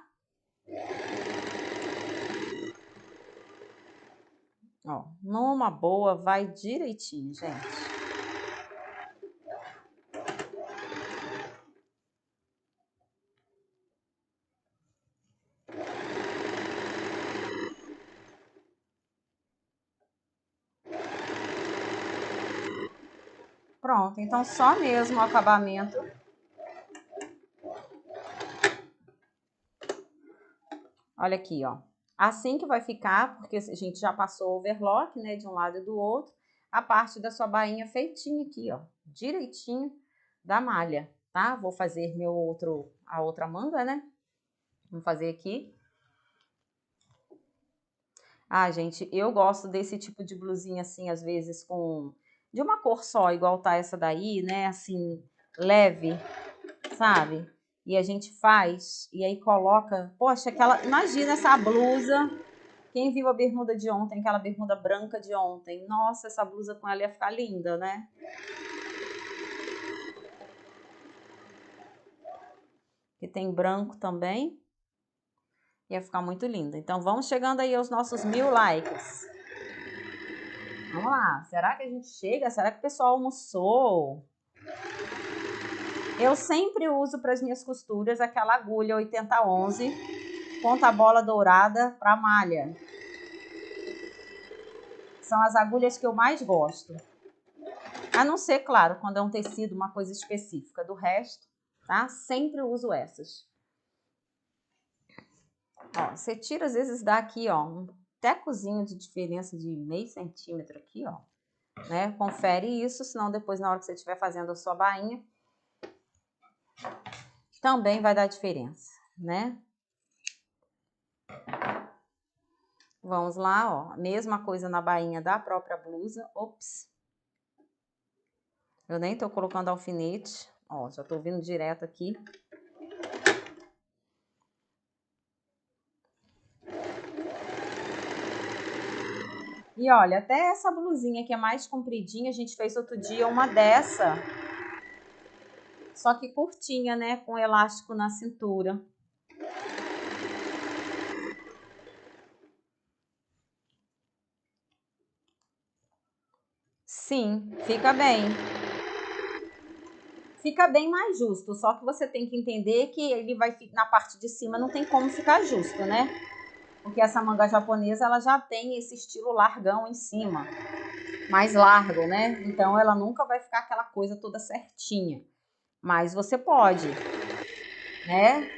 Ó, numa boa, vai direitinho, gente. Pronto, então só mesmo o acabamento. Olha aqui, ó. Assim que vai ficar, porque a gente já passou o overlock, né, de um lado e do outro, a parte da sua bainha feitinha aqui, ó, direitinho da malha, tá? Vou fazer a outra manga, né? Vamos fazer aqui. Ah, gente, eu gosto desse tipo de blusinha assim, às vezes de uma cor só, igual tá essa daí, né? Assim, leve, sabe? E a gente faz, e aí coloca, poxa, imagina essa blusa. Quem viu a bermuda de ontem, aquela bermuda branca de ontem? Nossa, essa blusa com ela ia ficar linda, né? Que tem branco também. Ia ficar muito linda. Então, vamos chegando aí aos nossos 1000 likes. Vamos lá. Será que a gente chega? Será que o pessoal almoçou? Eu sempre uso para as minhas costuras aquela agulha 8011, ponta bola dourada para malha. São as agulhas que eu mais gosto. A não ser, claro, quando é um tecido, uma coisa específica. Do resto, tá? Sempre uso essas. Ó, você tira, às vezes dá aqui, ó, um tecozinho de diferença de meio centímetro aqui, ó. Né? Confere isso, senão depois na hora que você estiver fazendo a sua bainha, também vai dar diferença, né? Vamos lá, ó. Mesma coisa na bainha da própria blusa. Ops. Eu nem tô colocando alfinete. Ó, já tô vindo direto aqui. E olha, até essa blusinha que é mais compridinha, a gente fez outro dia uma dessa. Só que curtinha, né? Com elástico na cintura. Sim, fica bem. Fica bem mais justo, só que você tem que entender que ele vai na parte de cima não tem como ficar justo, né? Porque essa manga japonesa, ela já tem esse estilo largão em cima, mais largo, né? Então ela nunca vai ficar aquela coisa toda certinha. Mas você pode, né?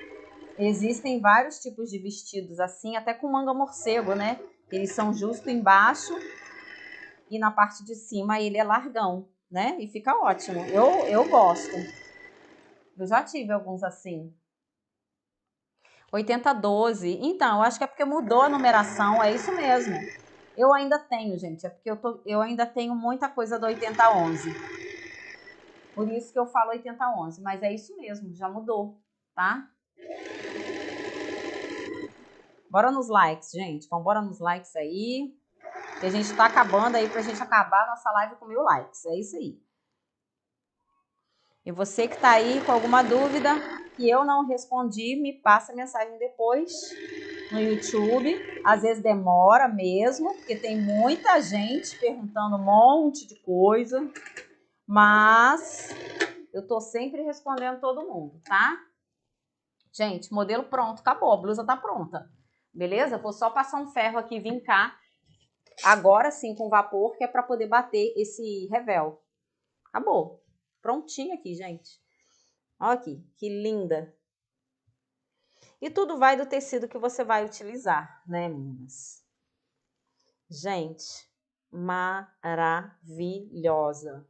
Existem vários tipos de vestidos assim, até com manga morcego, né? Eles são justo embaixo e na parte de cima ele é largão, né? E fica ótimo. Eu gosto. Eu já tive alguns assim. 8012. Então, eu acho que é porque mudou a numeração, é isso mesmo. Eu ainda tenho, gente, é porque eu ainda tenho muita coisa do 8011. Por isso que eu falo 8011, mas é isso mesmo, já mudou, tá? Bora nos likes, gente. Vamos bora nos likes aí. Que a gente tá acabando aí pra gente acabar a nossa live com 1000 likes. É isso aí. E você que tá aí com alguma dúvida que eu não respondi, me passa a mensagem depois no YouTube. Às vezes demora mesmo, porque tem muita gente perguntando um monte de coisa. Mas eu tô sempre respondendo todo mundo, tá? Gente, modelo pronto, acabou. A blusa tá pronta. Beleza? Vou só passar um ferro aqui e vincar. Agora sim com vapor, que é para poder bater esse revel. Acabou. Prontinho aqui, gente. Olha aqui, que linda. E tudo vai do tecido que você vai utilizar, né, meninas? Gente, maravilhosa,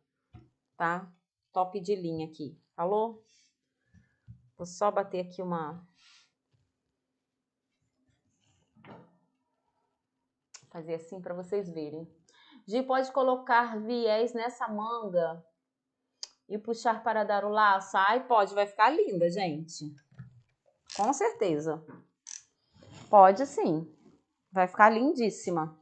tá? Top de linha aqui. Falou? Vou só bater aqui fazer assim para vocês verem. Gi, pode colocar viés nessa manga e puxar para dar o laço? Ai, pode, vai ficar linda, gente. Com certeza. Pode sim. Vai ficar lindíssima.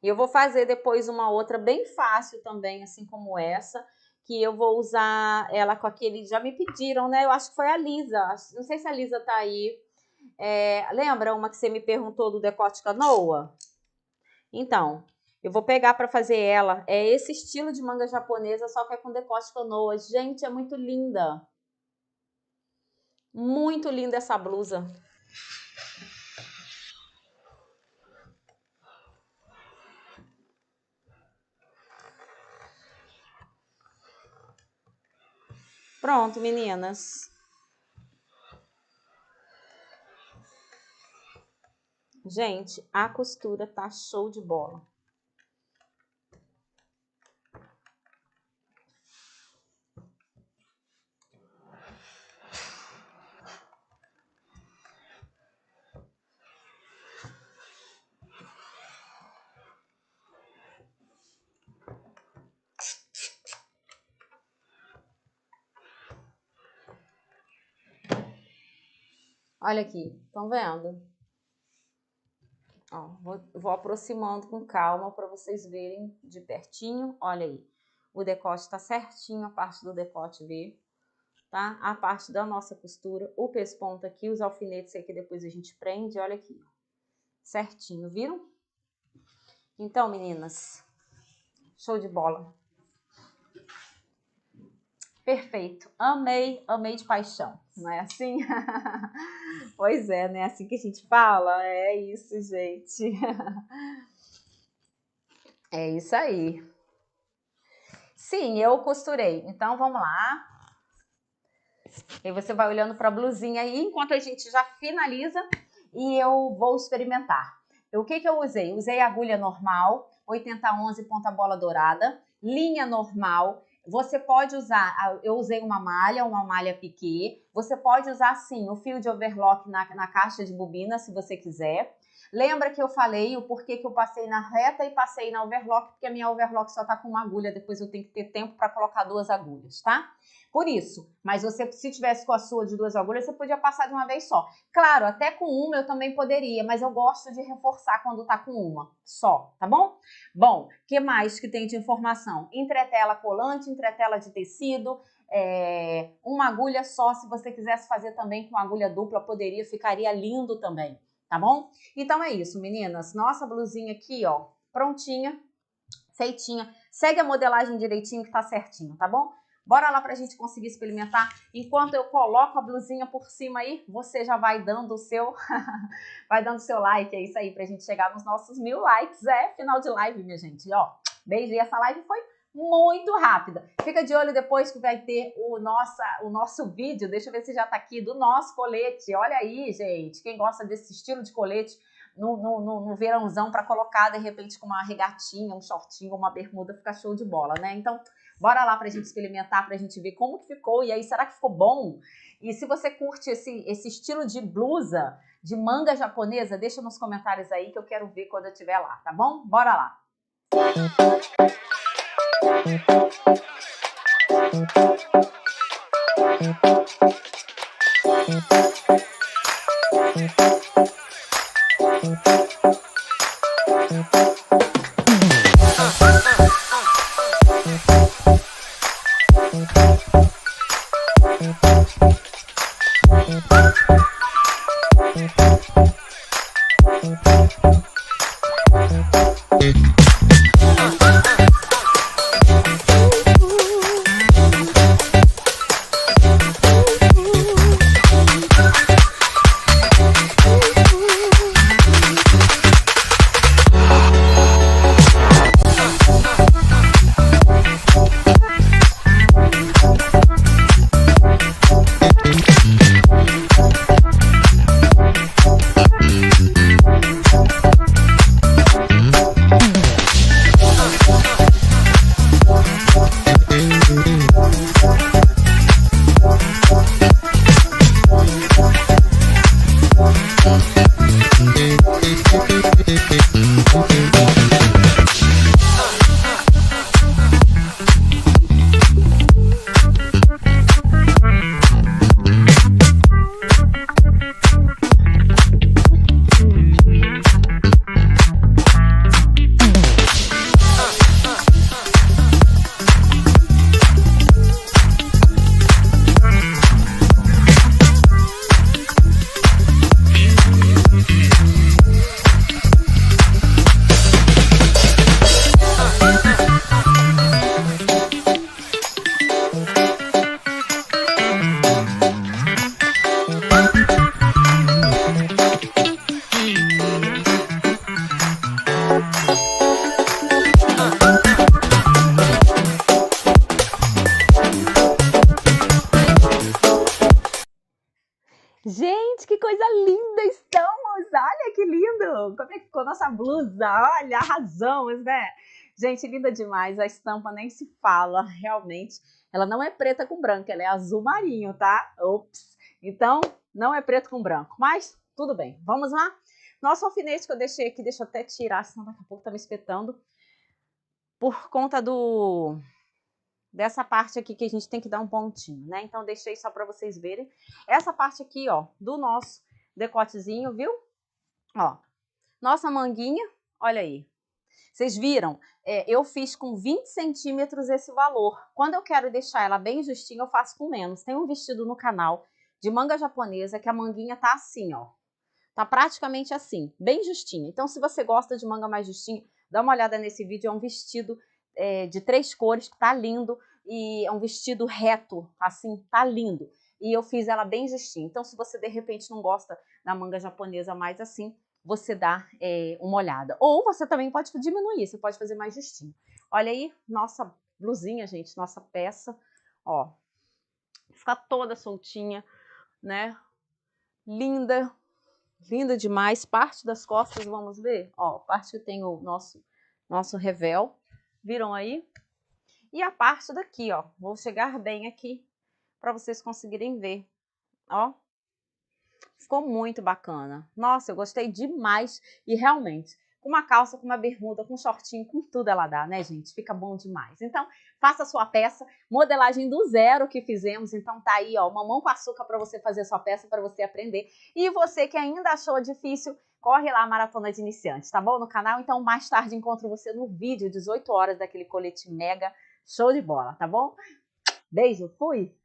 E eu vou fazer depois uma outra bem fácil também, assim como essa, que eu vou usar ela com aquele... Já me pediram, né? Eu acho que foi a Lisa. Não sei se a Lisa tá aí. Lembra uma que você me perguntou do decote canoa? Então, eu vou pegar para fazer ela. É esse estilo de manga japonesa, só que é com decote canoa. Gente, é muito linda. Muito linda essa blusa. Pronto, meninas. Gente, a costura tá show de bola. Olha aqui, estão vendo? Ó, vou aproximando com calma para vocês verem de pertinho. Olha aí, o decote tá certinho, a parte do decote ver, tá? A parte da nossa costura, o pesponto aqui, os alfinetes aqui depois a gente prende, olha aqui, certinho, viram? Então, meninas, show de bola. Perfeito, amei, amei de paixão, não é assim? Pois é, né? Assim que a gente fala, é isso, gente. É isso aí. Sim, eu costurei, então vamos lá. E você vai olhando para a blusinha aí, enquanto a gente já finaliza e eu vou experimentar. O que eu usei? Usei agulha normal, 80-11 ponta bola dourada, linha normal. Você pode usar, eu usei uma malha piquê. Você pode usar, sim, o fio de overlock na caixa de bobina, se você quiser. Lembra que eu falei o porquê que eu passei na reta e passei na overlock? Porque a minha overlock só tá com uma agulha, depois eu tenho que ter tempo para colocar 2 agulhas, tá? Por isso, mas você, se tivesse com a sua de 2 agulhas, você podia passar de uma vez só. Claro, até com uma eu também poderia, mas eu gosto de reforçar quando tá com uma só, tá bom? Bom, o que mais que tem de informação? Entretela colante, entretela de tecido, uma agulha só, se você quisesse fazer também com agulha dupla, poderia, ficaria lindo também, tá bom? Então é isso, meninas. Nossa blusinha aqui, ó, prontinha, feitinha. Segue a modelagem direitinho que tá certinho, tá bom? Bora lá pra gente conseguir experimentar. Enquanto eu coloco a blusinha por cima aí, você já vai dando o seu vai dando o seu like, é isso aí, pra gente chegar nos nossos 1000 likes. É final de live, minha gente, ó. Beijo, e essa live foi muito rápida. Fica de olho depois que vai ter o nosso vídeo, deixa eu ver se já tá aqui, do nosso colete. Olha aí, gente, quem gosta desse estilo de colete no verãozão para colocar, de repente, com uma regatinha, um shortinho, uma bermuda, fica show de bola, né? Então, bora lá pra gente experimentar, pra gente ver como que ficou, e aí, será que ficou bom? E se você curte esse estilo de blusa, de manga japonesa, deixa nos comentários aí que eu quero ver quando eu estiver lá, tá bom? Bora lá! que coisa linda estamos! Olha que lindo! Como é que ficou nossa blusa? Olha, arrasamos, né? Gente, linda demais. A estampa nem se fala, realmente. Ela não é preta com branco, ela é azul marinho, tá? Ops! Então, não é preto com branco, mas tudo bem. Vamos lá? Nosso alfinete que eu deixei aqui, deixa eu até tirar, senão daqui a pouco tá me espetando. Por conta dessa parte aqui que a gente tem que dar um pontinho, né? Então, deixei só para vocês verem. Essa parte aqui, ó, do nosso decotezinho, viu? Ó, nossa manguinha, olha aí. Vocês viram? Eu fiz com 20 centímetros esse valor. Quando eu quero deixar ela bem justinha, eu faço com menos. Tem um vestido no canal de manga japonesa que a manguinha tá assim, ó. Tá praticamente assim, bem justinha. Então, se você gosta de manga mais justinha, dá uma olhada nesse vídeo. É um vestido de 3 cores, que tá lindo. E é um vestido reto, assim, tá lindo. E eu fiz ela bem justinha. Então, se você, de repente, não gosta da manga japonesa mais assim, você dá uma olhada. Ou você também pode diminuir, você pode fazer mais justinho. Olha aí, nossa blusinha, gente, nossa peça. Ó, fica toda soltinha, né? Linda. Linda demais. Parte das costas, vamos ver? Ó, parte que tem o nosso revel. Viram aí? E a parte daqui, ó. Vou chegar bem aqui para vocês conseguirem ver. Ó. Ficou muito bacana. Nossa, eu gostei demais. E realmente, com uma calça, com uma bermuda, com um shortinho, com tudo ela dá, né, gente? Fica bom demais. Então, faça a sua peça. Modelagem do zero que fizemos. Então, tá aí, ó, mamão com açúcar para você fazer a sua peça, para você aprender. E você que ainda achou difícil, corre lá a Maratona de Iniciantes, tá bom? No canal. Então, mais tarde encontro você no vídeo, 18 horas, daquele colete mega show de bola, tá bom? Beijo, fui!